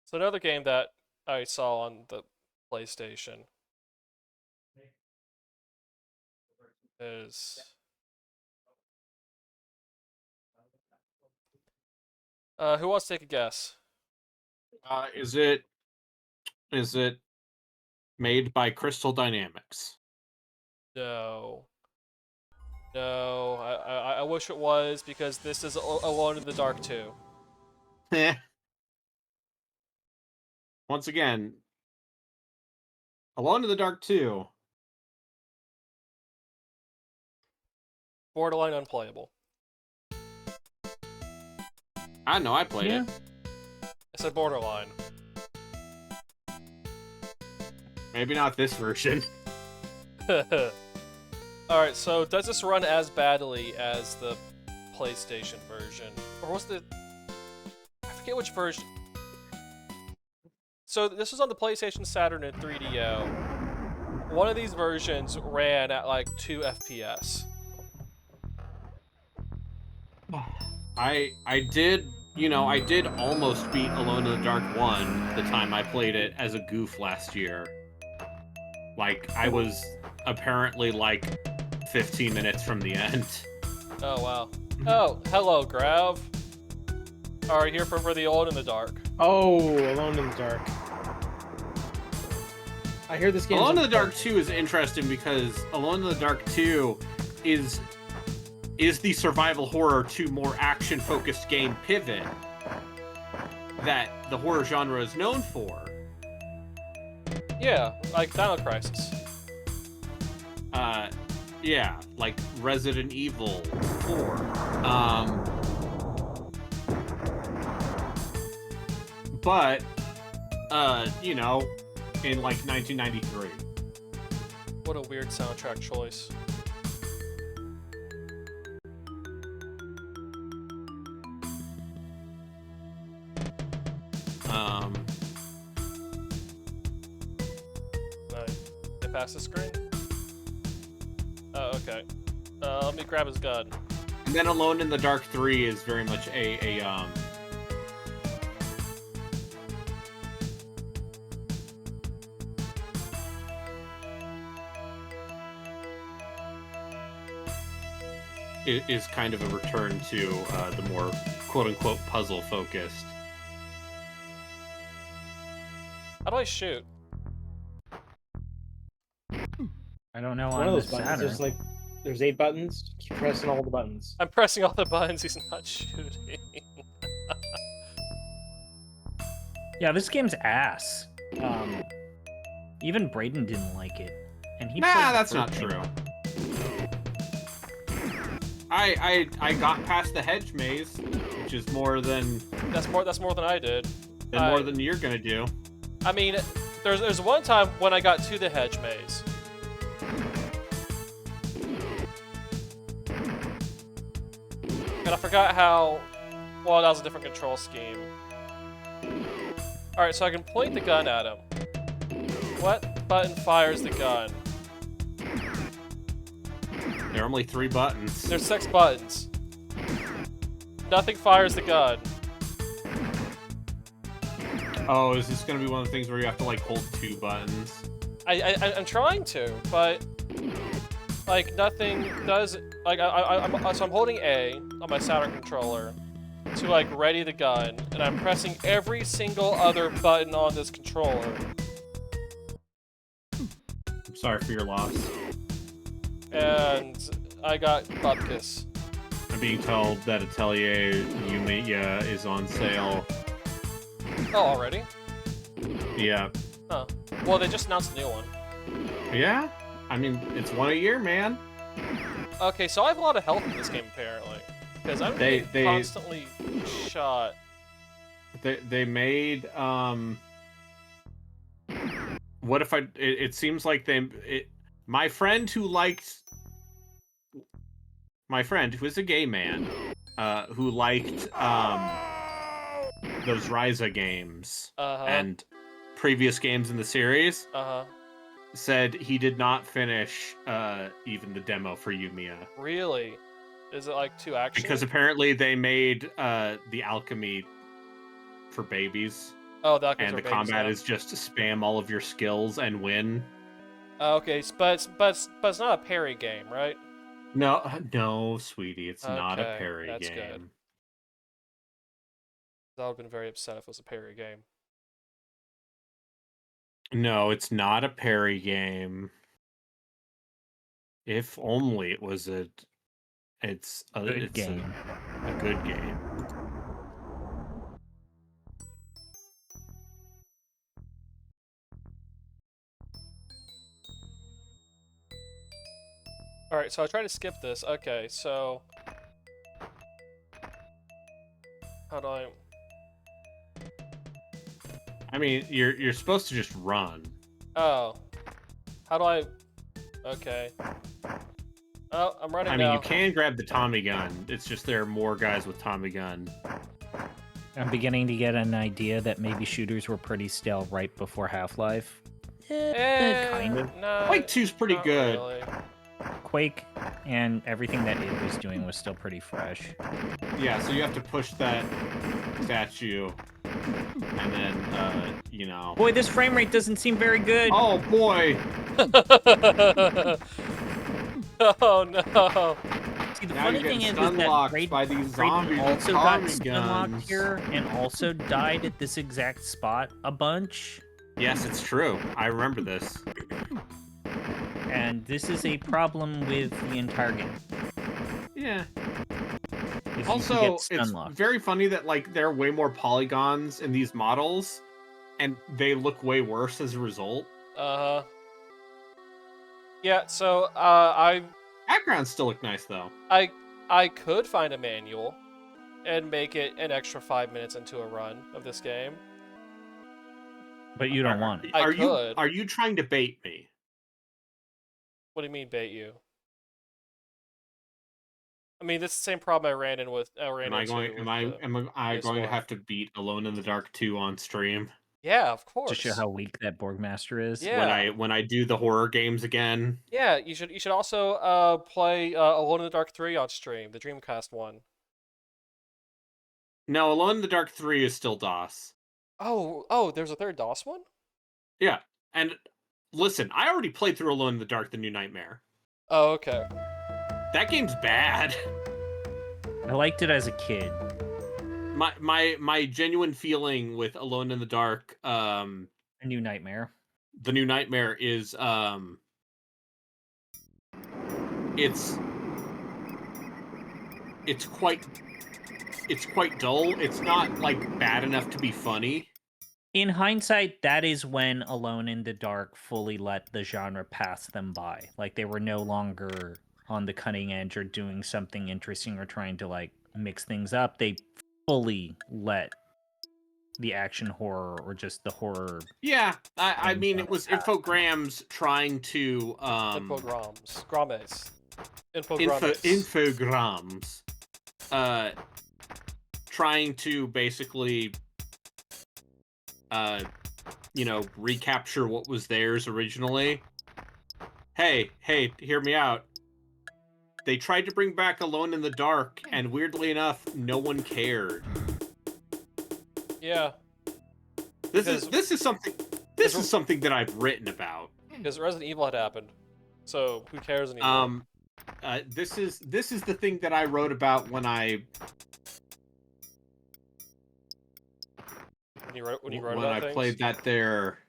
So another game that I saw on the PlayStation is who wants to take a guess? Is it made by Crystal Dynamics? No. No, I wish it was, because this is Alone in the Dark 2. Eh. Once again, Alone in the Dark 2. Borderline unplayable. I know, I played it. I said borderline. Maybe not this version. Alright, so does this run as badly as the PlayStation version? Or was the... I forget which version. So this was on the PlayStation, Saturn, and 3DO. One of these versions ran at like 2 FPS. I did almost beat Alone in the Dark 1 the time I played it as a goof last year. Like, I was apparently like 15 minutes from the end. Oh, wow. Oh, hello, Grav. Alright, here for the Alone in the Dark. Oh, Alone in the Dark. I hear this game. Alone in the Dark 2 is interesting because Alone in the Dark 2 is the survival horror to more action-focused game pivot that the horror genre is known for. Yeah, like Dino Crisis. Yeah, like Resident Evil 4. But, you know, in like 1993. What a weird soundtrack choice. Get past the screen? Oh, okay. Let me grab his gun. And then Alone in the Dark 3 is very much it is kind of a return to the more quote-unquote puzzle-focused. How do I shoot? I don't know One on of the those buttons. Saturn. There's 8 buttons. Keep pressing all the buttons. I'm pressing all the buttons. He's not shooting. Yeah, this game's ass. Even Braden didn't like it, and he. Nah, played the that's first not game. true. I got past the hedge maze, which is more than That's more than I did. more than you're gonna do. I mean, there's one time when I got to the hedge maze. And I forgot how. Well, that was a different control scheme. Alright, so I can point the gun at him. What button fires the gun? There are only 3 buttons. There's 6 buttons. Nothing fires the gun. Oh, is this gonna be one of the things where you have to like hold 2 buttons? I'm trying to, but like nothing does. Like so I'm holding A on my Saturn controller to like ready the gun, and I'm pressing every single other button on this controller. I'm sorry for your loss. And I got bupkis. I'm being told that Atelier Yumiya is on sale. Oh, already? Yeah. Huh. Well, they just announced a new one. Yeah? I mean, it's one a year, man. Okay, so I have a lot of health in this game apparently, because I'm They- getting they- constantly shot. They made what if it seems like my friend who is a gay man who liked those Ryza games and previous games in the series said he did not finish even the demo for Yumiya Really? Is it like too action? because apparently they made the alchemy for babies. Oh, the And the combat is just to spam all of your skills and win. Okay, but it's not a parry game, right? No, sweetie, it's not a Okay, parry that's game. good. I would have been very upset if it was a parry game. No, it's not a parry game. If only it was it's a game. A good game. Alright, so I tried to skip this. Okay, so... How do I... I mean, you're supposed to just run. Oh. How do I... Okay. Oh, I'm running I mean, now. you can grab the Tommy gun. It's just there are more guys with Tommy gun. I'm beginning to get an idea that maybe shooters were pretty stale right before Half-Life. Kind of. No, Quake 2's pretty not good. really. Quake and everything that it was doing was still pretty fresh. Yeah, so you have to push that statue, and then, Boy, this frame rate doesn't seem very good. Oh, boy! Oh no! See, the Now funny you're thing getting is stun that locked Braden, by these Braden zombies with also got Tommy stun locked guns. here and also died at this exact spot a bunch. Yes, it's true. I remember this. And this is a problem with the entire game. Yeah. If you Also, get stun it's locked. very funny that like there are way more polygons in these models, and they look way worse as a result. Yeah, so, Backgrounds still look nice though. I could find a manual and make it an extra 5 minutes into a run of this game. But you don't want it. I Are could. you trying to bait me? What do you mean, bait you? I mean, this is the same problem I ran into with Am I the going PS1. to have to beat Alone in the Dark 2 on stream Yeah, of course. To show how weak that Borgmaster is. Yeah. when I do the horror games again? Yeah, you should also play Alone in the Dark 3 on stream, the Dreamcast one. No, Alone in the Dark 3 is still DOS. Oh, there's a third DOS one? Yeah, and listen, I already played through Alone in the Dark: The New Nightmare. Oh, okay. That game's bad. I liked it as a kid. My genuine feeling with Alone in the Dark, A New Nightmare. The New Nightmare is it's quite dull. It's not like bad enough to be funny. In hindsight, that is when Alone in the Dark fully let the genre pass them by. Like, they were no longer on the cutting edge or doing something interesting or trying to, like, mix things up. They fully let the action horror or just the horror. Yeah, I And, mean, it was Infogrames trying to Infogrames. Grames. Infogrames trying to basically recapture what was theirs originally. Hey, hear me out. They tried to bring back Alone in the Dark, and weirdly enough, no one cared. Yeah. This is something that I've written about. Because Resident Evil had happened. So who cares anymore? This is the thing that I wrote about when I played that there.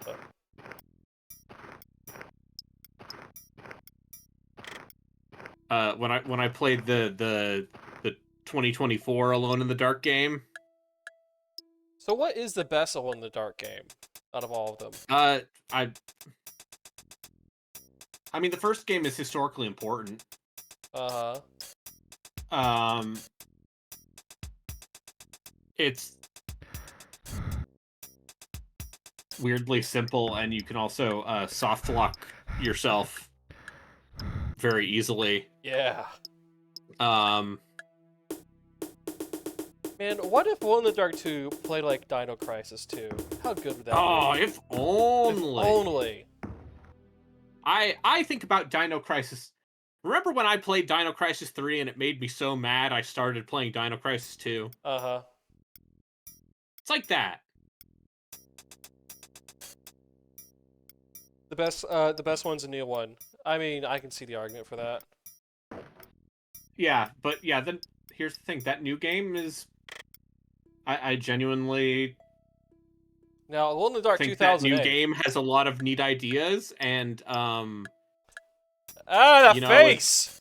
When I played the 2024 Alone in the Dark game. So what is the best Alone in the Dark game out of all of them? I mean, the first game is historically important. It's weirdly simple, and you can also soft lock yourself very easily. Yeah. Man, what if Alone in the Dark 2 played like Dino Crisis 2? How good would that be? Oh, if only. If only. I think about Dino Crisis. Remember when I played Dino Crisis 3 and it made me so mad I started playing Dino Crisis 2? Uh-huh. It's like that. The best one's a new one. I mean, I can see the argument for that. Yeah, but yeah, then here's the thing. That new game is... I genuinely... Now, Alone in the Dark think 2008. that new game has a lot of neat ideas, and, Ah, that face!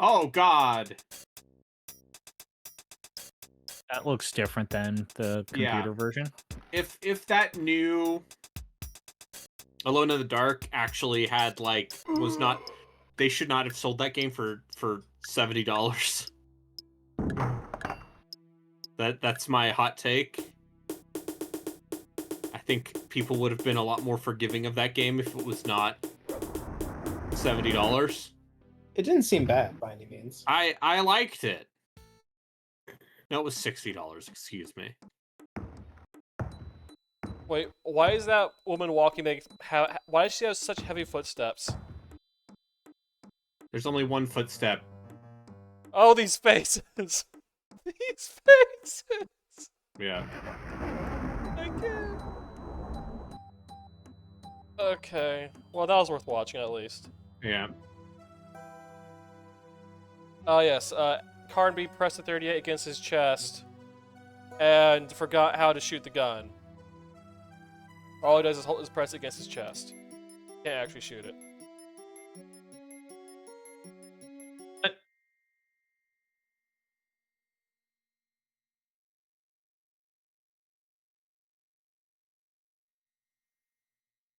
Oh, God. That looks different than the computer version. If that new Alone in the Dark actually had, like, was not... They should not have sold that game for $70. That's my hot take. I think people would have been a lot more forgiving of that game if it was not $70. It didn't seem bad by any means. I liked it. No, it was $60, excuse me. Wait, why is that woman walking why does she have such heavy footsteps? There's only one footstep. Oh, these faces! These faces! Yeah. I can't. Okay. Well, that was worth watching, at least. Yeah. Oh, yes. Carnby pressed the 38 against his chest and forgot how to shoot the gun. All he does is press it against his chest. Can't actually shoot it.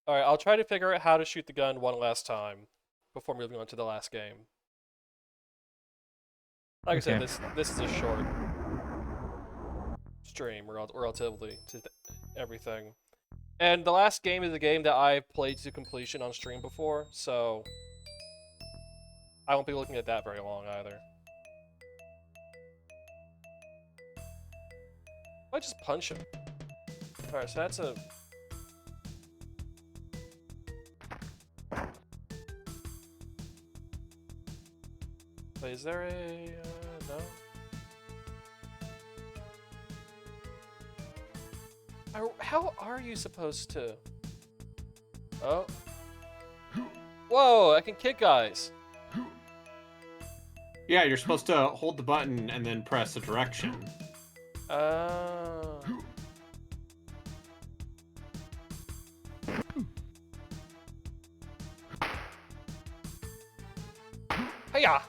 Alright, I'll try to figure out how to shoot the gun one last time before moving on to the last game. Like I said, this is a short stream relatively to everything. And the last game is a game that I played to completion on stream before, so I won't be looking at that very long either. I just punch him. Alright, so that's a... Wait, is there a... no? How are you supposed to... Oh. Whoa, I can kick guys. Yeah, you're supposed to hold the button and then press a direction. Hiya!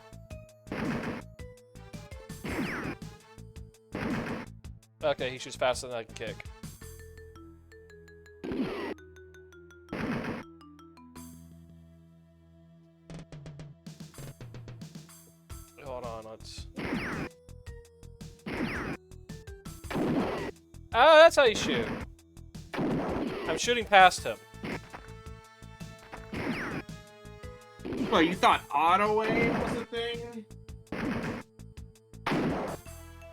Okay, he shoots faster than I can kick. Hold on, let's... Oh, that's how you shoot. I'm shooting past him. Well, you thought auto aim was a thing?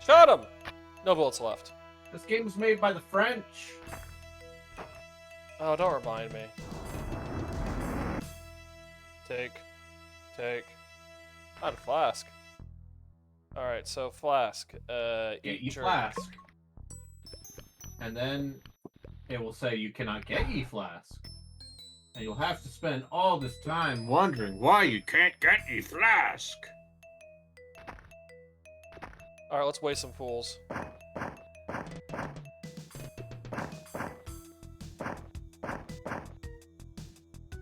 Shot him! No bullets left. This game was made by the French. Oh, don't remind me. Take. Not a flask. Alright, so flask. Get ye jerk. flask. And then it will say you cannot get ye flask. And you'll have to spend all this time wondering why you can't get ye flask. Alright, let's waste some fools.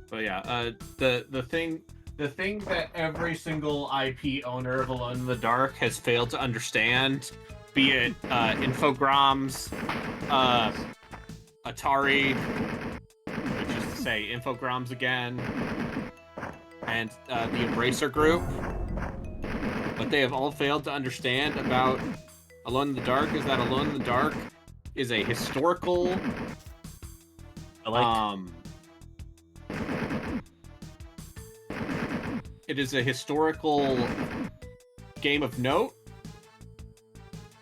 But yeah, the thing that every single IP owner of Alone in the Dark has failed to understand, be it Infogrames, Atari, which is to say Infogrames again, and the Embracer Group, what they have all failed to understand about Alone in the Dark is that Alone in the Dark is a historical it is a historical game of note.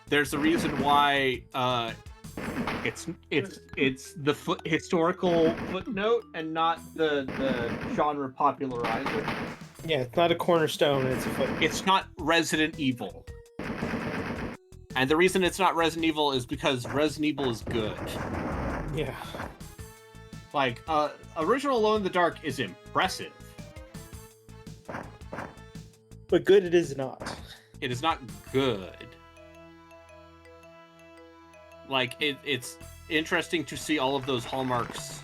There's a reason why it's the historical footnote and not the genre popularizer. Yeah, it's not a cornerstone. It's a foot. It's not Resident Evil. And the reason it's not Resident Evil is because Resident Evil is good. Yeah. Like, original Alone in the Dark is impressive. But good it is not. It is not good. Like, it's interesting to see all of those hallmarks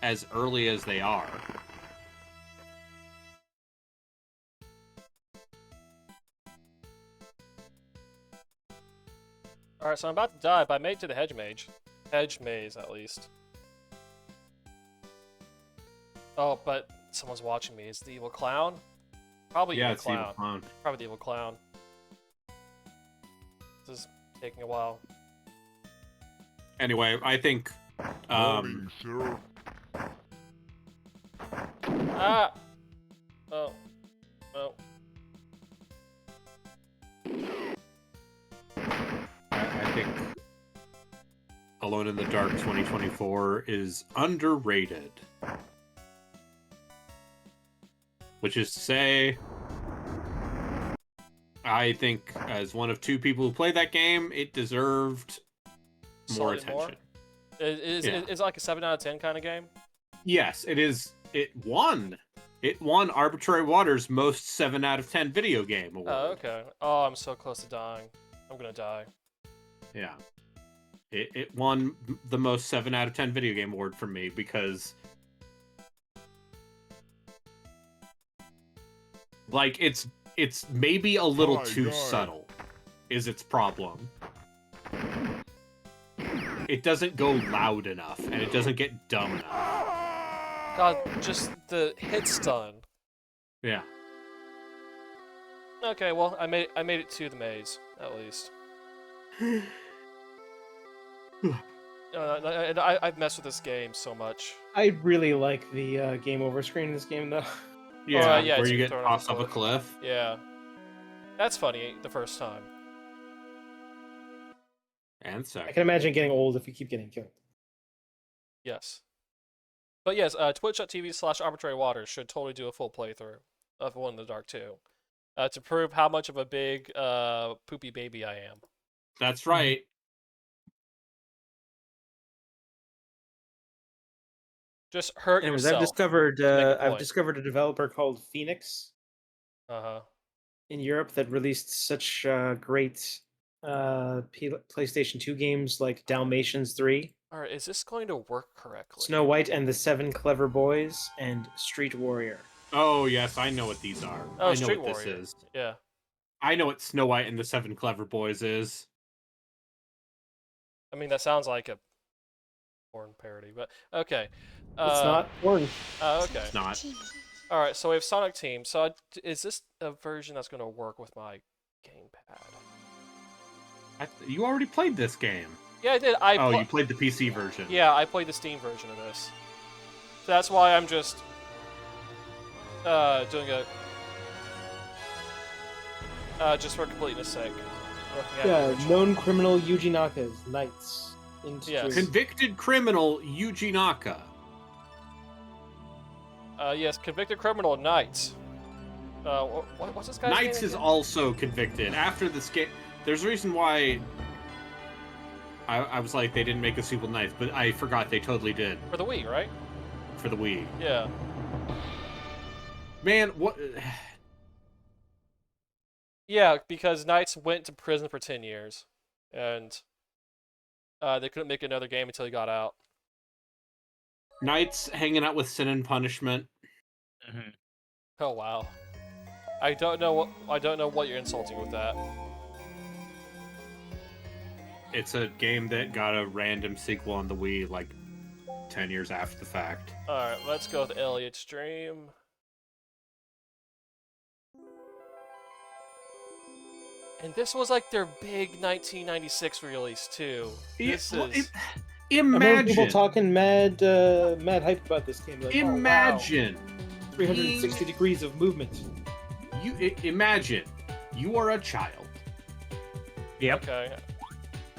as early as they are. Alright, so I'm about to die, but I made it to the hedge mage. Hedge maze, at least. Oh, but someone's watching me. Is it the evil clown? Probably Yeah, evil it's the evil clown. Probably the evil clown. This is taking a while. Anyway, I think Ah! Oh. Oh. I think Alone in the Dark 2024 is underrated. Which is to say, I think as one of two people who played that game, it deserved more Slightly more? attention. Is Yeah. it like a 7 out of 10 kind of game? Yes, it is. It won. It won Arbitrary Water's most 7 out of 10 video game award. Oh, okay. Oh, I'm so close to dying. I'm gonna die. Yeah. It won the most 7 out of 10 video game award from me because, like, it's maybe a little too subtle is its problem. It doesn't go loud enough and it doesn't get dumb enough. God, just the hit stun. Yeah. Okay, well, I made it to the maze at least. I've messed with this game so much. I really like the game over screen in this game, though. Yeah, yeah, where it's you get thrown off tossed a off a cliff. Yeah, that's funny the first time. And I second. can imagine getting old if you keep getting killed. Yes. But yes, twitch.tv/arbitrary waters should totally do a full playthrough of One in the Dark 2. To prove how much of a big poopy baby I am. That's right. Just hurt Anyways, yourself. I've discovered to make a I've point. discovered a developer called Phoenix Uh-huh. in Europe that released such great PlayStation 2 games like Dalmatians 3, Alright, is this going to work correctly? Snow White and the Seven Clever Boys, and Street Warrior. Oh yes, I know what these are. Oh, I know Street what this Warrior. is. Yeah. I know what Snow White and the Seven Clever Boys is. I mean, that sounds like a porn parody, but okay. It's not porn. Okay. It's not. All right. So we have Sonic Team. So is this a version that's going to work with my gamepad? You already played this game. Yeah, I did. You played the PC version. Yeah, I played the Steam version of this. So that's why I'm just doing a just for completeness sake. Looking at the Yeah, original. known criminal Yuji Naka's Knights. Yes. Convicted criminal Yuji Naka. Yes, convicted criminal Knights. What's this guy's name Knights is again? also convicted. After this game, there's a reason why I was like, they didn't make a sequel Knights, but I forgot they totally did For the Wii, right? for the Wii. Yeah. Man, what? Yeah, because Knights went to prison for 10 years, and they couldn't make another game until he got out. Knights hanging out with Sin and Punishment. Oh wow. I don't know what you're insulting with that. It's a game that got a random sequel on the Wii like 10 years after the fact. Alright, let's go with Elliot's Dream. And this was like their big 1996 release too. I remember people Imagine. talking mad hype about this game. Like, Imagine. oh, wow, 360 degrees of movement. Imagine. You are a child. Yep. Okay.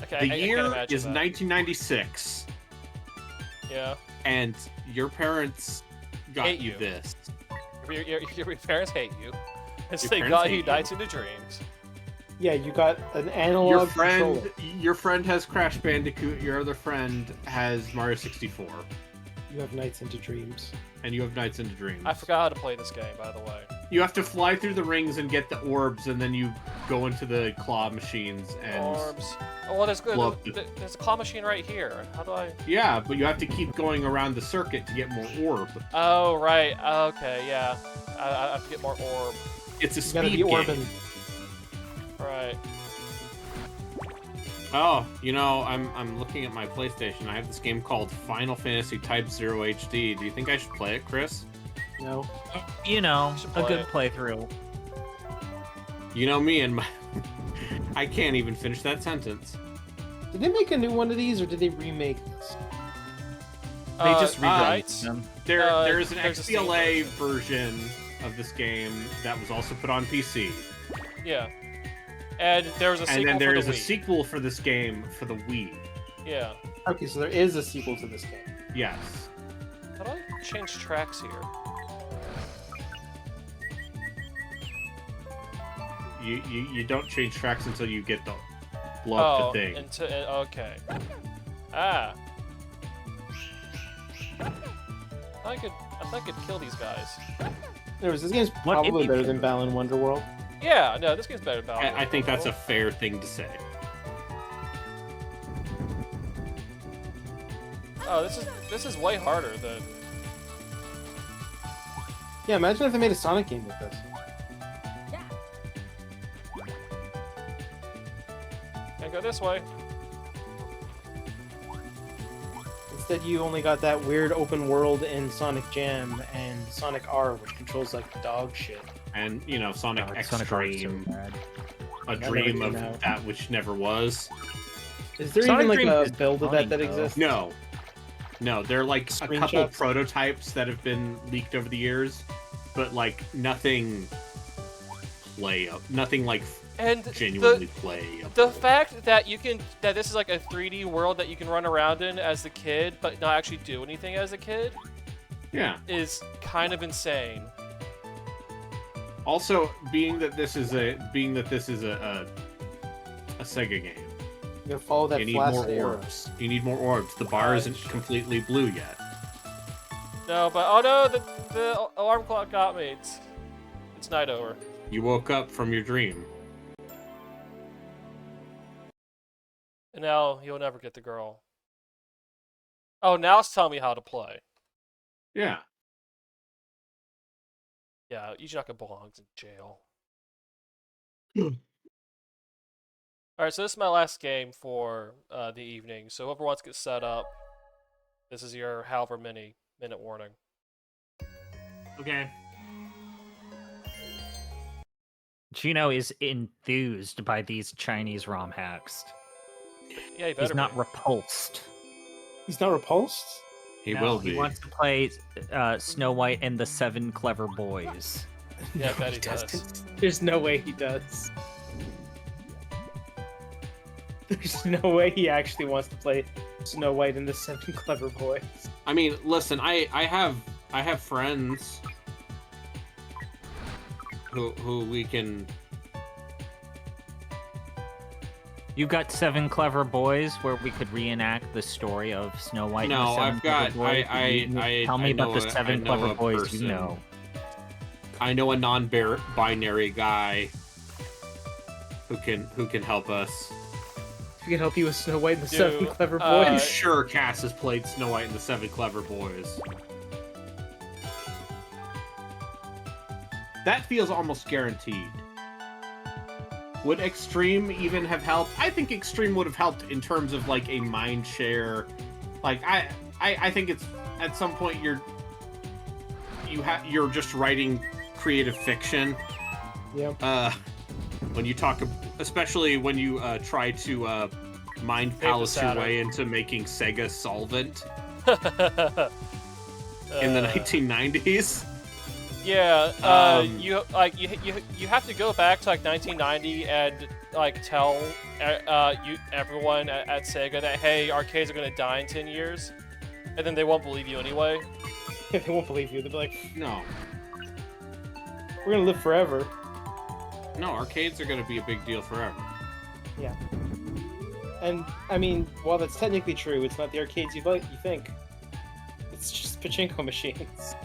Okay. The I year can't imagine is that. 1996, Yeah. and your parents got Hate you you. this. Your parents hate you. Because Your they parents got hate you you. Nights into Dreams. Yeah, you got an analog Your friend, controller. your friend has Crash Bandicoot. Your other friend has Mario 64, You have Nights into Dreams. and you have Nights into Dreams. I forgot how to play this game, by the way. You have to fly through the rings and get the orbs, and then you go into the claw machines and. Orbs. Oh, well, Blow up there's a claw machine right here. How do I... Yeah, but you have to keep going around the circuit to get more orb. Oh, right. Okay, yeah. I have to get more orb. It's a You gotta speed be game. orbing. Right. Oh, I'm looking at my PlayStation. I have this game called Final Fantasy Type 0 HD. Do you think I should play it, Chris? No. You know, Should a play good it. playthrough. You know me and my... I can't even finish that sentence. Did they make a new one of these, or did they remake this? They just redone Knights? them. There's an there's a Steam XBLA version of this game that was also put on PC. Yeah. And there was a sequel And then there for is the a Wii. sequel for this game for the Wii. Yeah. Okay, so there is a sequel to this game. Yes. How do I change tracks here? You don't change tracks until you get the blow up the thing. Okay. Ah. I thought I could kill these guys. Anyways, this game's What probably indie better game? than Balan Wonderworld. Yeah, no, this game's better than Battlefield. I think that's a fair thing to say. Oh, this is way harder than... Yeah, imagine if they made a Sonic game with this. Can't go this way. Instead, you only got that weird open world in Sonic Jam and Sonic R, which controls like dog shit. And Sonic God, Sonic Art's so Extreme, bad. a never dream came of out. that which never was. Is there Sonic even like Dreams a is build of funny, that though. exists? No, they're like a couple Screenshots? prototypes that have been leaked over the years, but like nothing nothing like And genuinely playable. the fact that this is like a 3D world that you can run around in as a kid, but not actually do anything as a kid, Yeah. is kind of insane. Also, being that this is a Sega game, You gotta follow that you need flash more arrow. orbs. You need more orbs. The bar isn't Sure. completely blue yet. No, but oh no, the alarm clock got me. It's night over. You woke up from your dream. And now you'll never get the girl. Oh, now it's telling me how to play. Yeah. Yeah, Yuji Naka belongs in jail. Hmm. All right, so this is my last game for the evening. So whoever wants to get set up, this is your however many minute warning. Okay. Gino is enthused by these Chinese ROM hacks. Yeah, you better He's not be. repulsed. He's not repulsed. He No, will be. He wants to play Snow White and the Seven Clever Boys. Yeah, I No, bet he doesn't. does. There's no way he does. There's no way he actually wants to play Snow White and the Seven Clever Boys. I mean, listen, I have friends who we can. You've got Seven Clever Boys where we could reenact the story of Snow White and the No, Seven I've got. Clever Boys. Tell me about the Seven Clever Boys you know. I know a non-binary guy who can help us. If we can help you with Snow White and the Dude, Seven Clever I'm Boys. sure Cass has played Snow White and the Seven Clever Boys. That feels almost guaranteed. Would Extreme even have helped? I think Extreme would have helped in terms of like a mind share. Like I think it's at some point you're just writing creative fiction. Yep. When you talk, especially when you try to mind palace your Saturn. way into making Sega solvent in in the 1990s. Yeah, you have to go back to like 1990 and like tell everyone at Sega that hey, arcades are gonna die in 10 years, and then they won't believe you anyway. They won't believe you. They'll be like, No, we're gonna live forever. no, arcades are going to be a big deal forever. Yeah. And, I mean, while that's technically true, it's not the arcades you think. It's just pachinko machines.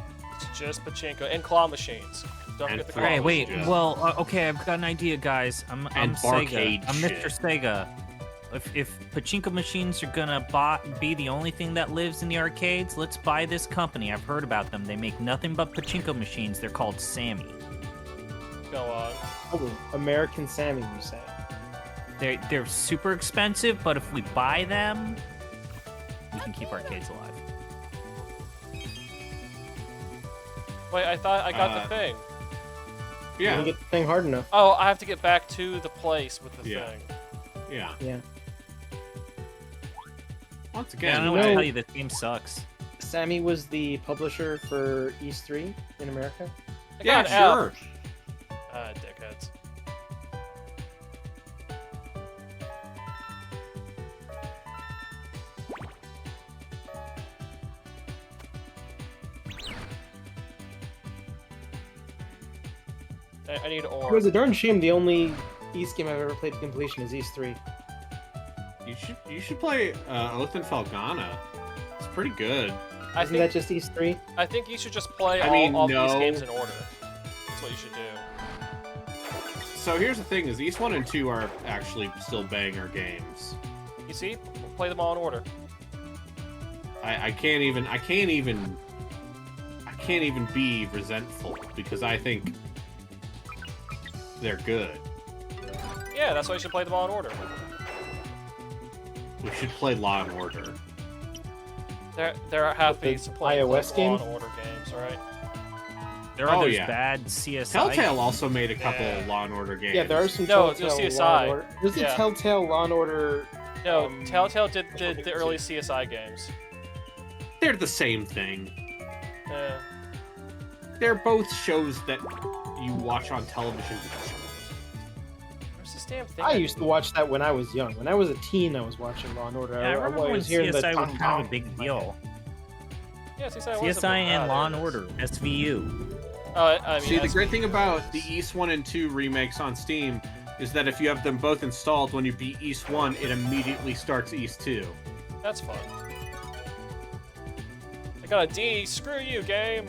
It's just pachinko and claw machines. Don't And forget the claw Claw Hey, wait. machines. Well, okay, I've got an idea, guys. I'm And Sega. barcade I'm shit. Mr. Sega. If pachinko machines are gonna be the only thing that lives in the arcades, let's buy this company. I've heard about them. They make nothing but pachinko machines. They're called Sammy. Go on. Oh, American Sammy, you say? They're super expensive, but if we buy them, we can keep arcades alive. Wait, I thought I got the thing. You Yeah, didn't get the thing hard enough. Oh, I have to get back to the place with the Yeah. thing. yeah. Yeah. Once Yeah, I again, don't know what know- to tell you. This game sucks. Sammy was the publisher for East 3 in America. I yeah, got an F. sure. Dickheads. I need It ore. was a darn shame the only East game I've ever played to completion is East 3. You should play Oath and Felgana. It's pretty good. I Isn't that think just East 3? I think you should just play I mean, all these no. games in order. That's what you should do. So here's the thing: is East 1 and 2 are actually still banger games. You see? Play them all in order. I can't even be resentful because I think they're good. Yeah, that's why you should play them all in order. We should play Law and Order. There are half With the these to play iOS Law and games? Order games, right? There are Oh, those yeah. bad CSI. Telltale also made a couple Yeah. Law and Order games. Yeah, there are some No, Telltale it's Law CSI. and Order. There's a Yeah. Telltale Law and Order. No, Telltale did the early CSI games. They're the same thing. Uh, They're both shows that you watch on television. where's this damn thing? I used to watch that when I was young. When I was a teen, I was watching Law and Order. Yeah, I remember when was hearing the CSI was tong kind of a tong big in my deal. head. Yeah, CSI was CSI and Law and there it is. Order, SVU. I mean, See, the that's- great thing about the East 1 and 2 remakes on Steam is that if you have them both installed, when you beat East 1, it immediately starts East 2. that's fun. I got a D. Screw you, game.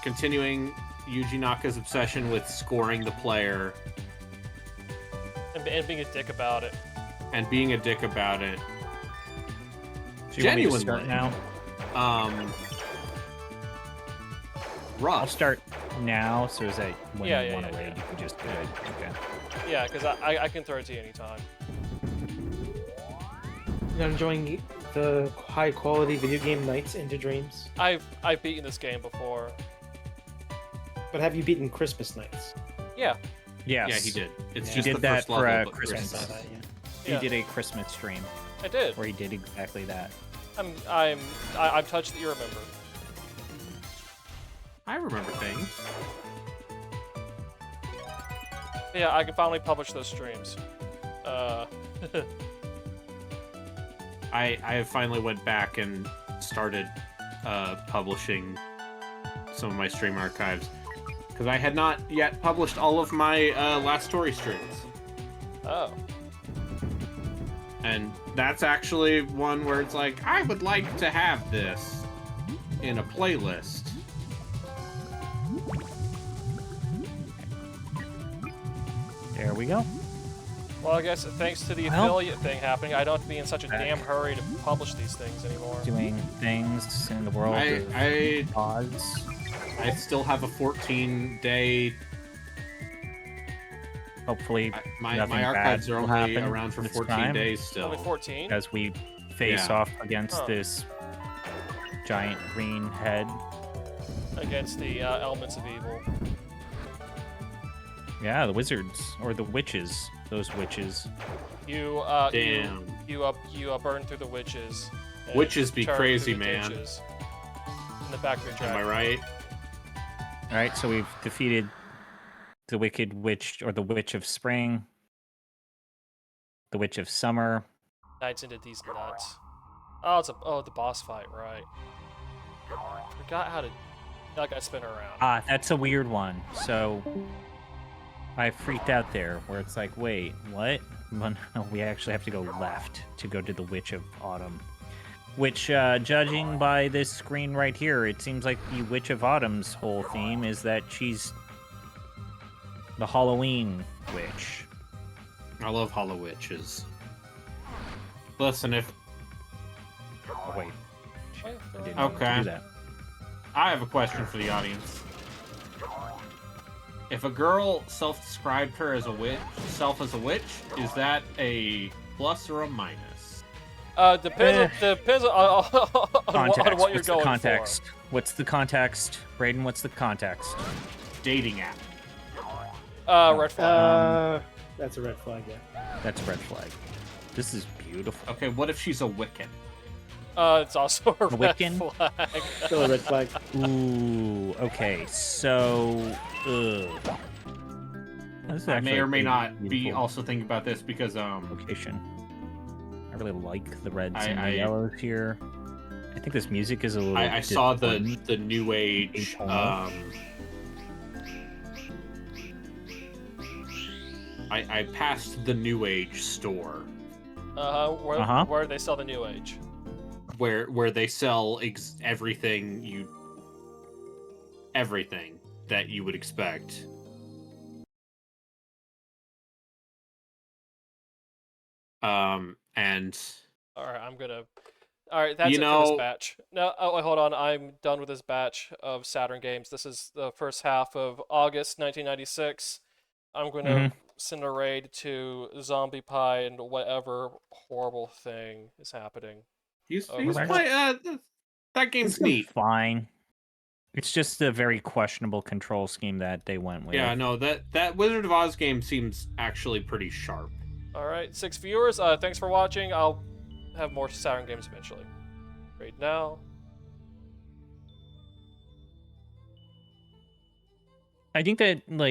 Continuing Yuji Naka's obsession with scoring the player And being a dick about it. and being a dick about it. So you want me to Genuinely. start now? rough. I'll start now, so is that when Yeah, you yeah, want to yeah, raid, yeah. you can just do it. Okay. Yeah, because I can throw it to you anytime. You're not enjoying the high quality video game nights into dreams. I've beaten this game before. But have you beaten Christmas nights? Yeah. Yes. Yeah, he did. It's Yeah. just He the did that first for level, a but Christmas. I saw that, yeah. He Yeah. did a Christmas stream I did. where he did exactly that. I'm touched that you remember. I remember things. Yeah, I can finally publish those streams. I finally went back and started publishing some of my stream archives because I had not yet published all of my Last Story streams, Oh. and that's actually one where it's like I would like to have this in a playlist. There we go. Well, I guess thanks to the Well- affiliate thing happening, I don't have to be in such a damn hurry to publish these things anymore. Doing things in the world of I odds. still have a 14-day. Hopefully, My nothing archives bad are will only happen around for this 14 time. days still. Only 14? as we face Yeah. off against Huh. this giant green head. Against the elements of evil. Yeah, the wizards or the witches. Those witches. You Damn. you burn through the witches. and Witches be turn crazy, through the man. ditches in the back of your Am I dragon. right? All right, so we've defeated the wicked witch or the witch of spring, the witch of summer. Knights into these nuts. Oh, the boss fight, right? Forgot how to. I got spin around. Ah, that's a weird one. So I freaked out there, where it's like, wait, what? Well, no, we actually have to go left to go to the Witch of Autumn. Which, judging by this screen right here, it seems like the Witch of Autumn's whole theme is that she's the Halloween witch. I love Hollow Witches. Listen, if Oh wait, Wait, I didn't Okay. mean to do that. I have a question for the audience. If a girl self-described her as a witch, as a witch, is that a plus or a minus? Depends on Context. what you're What's the going context? What's the context? Braden, what's the context? Dating app. for. Red flag. That's a red flag, yeah. That's a red flag. This is beautiful. Okay, what if she's a Wiccan? It's also a red Wiccan? flag. Still a red flag. Ooh, okay, so... Ugh. This is I may actually or a may pretty not be beautiful also thinking about this because location. I really like the reds and I- the yellows here. I think this music is a little. I saw disappointing. the new age Atonal. I passed the new age store Where where they sell the new age. where they sell everything that you would expect. And All right, I'm gonna. All right, that's You it for know- this batch. No, oh wait, hold on. I'm done with this batch of Saturn games. This is the first half of August 1996. I'm gonna Mhm. send a raid to Zombie Pie and whatever horrible thing is happening. he's Oh, he's right. play, that game's It's neat. fine. It's just a very questionable control scheme that they went with. Yeah, no, that Wizard of Oz game seems actually pretty sharp. All right, 6 viewers. Thanks for watching. I'll have more Saturn games eventually. Raid now. I think that like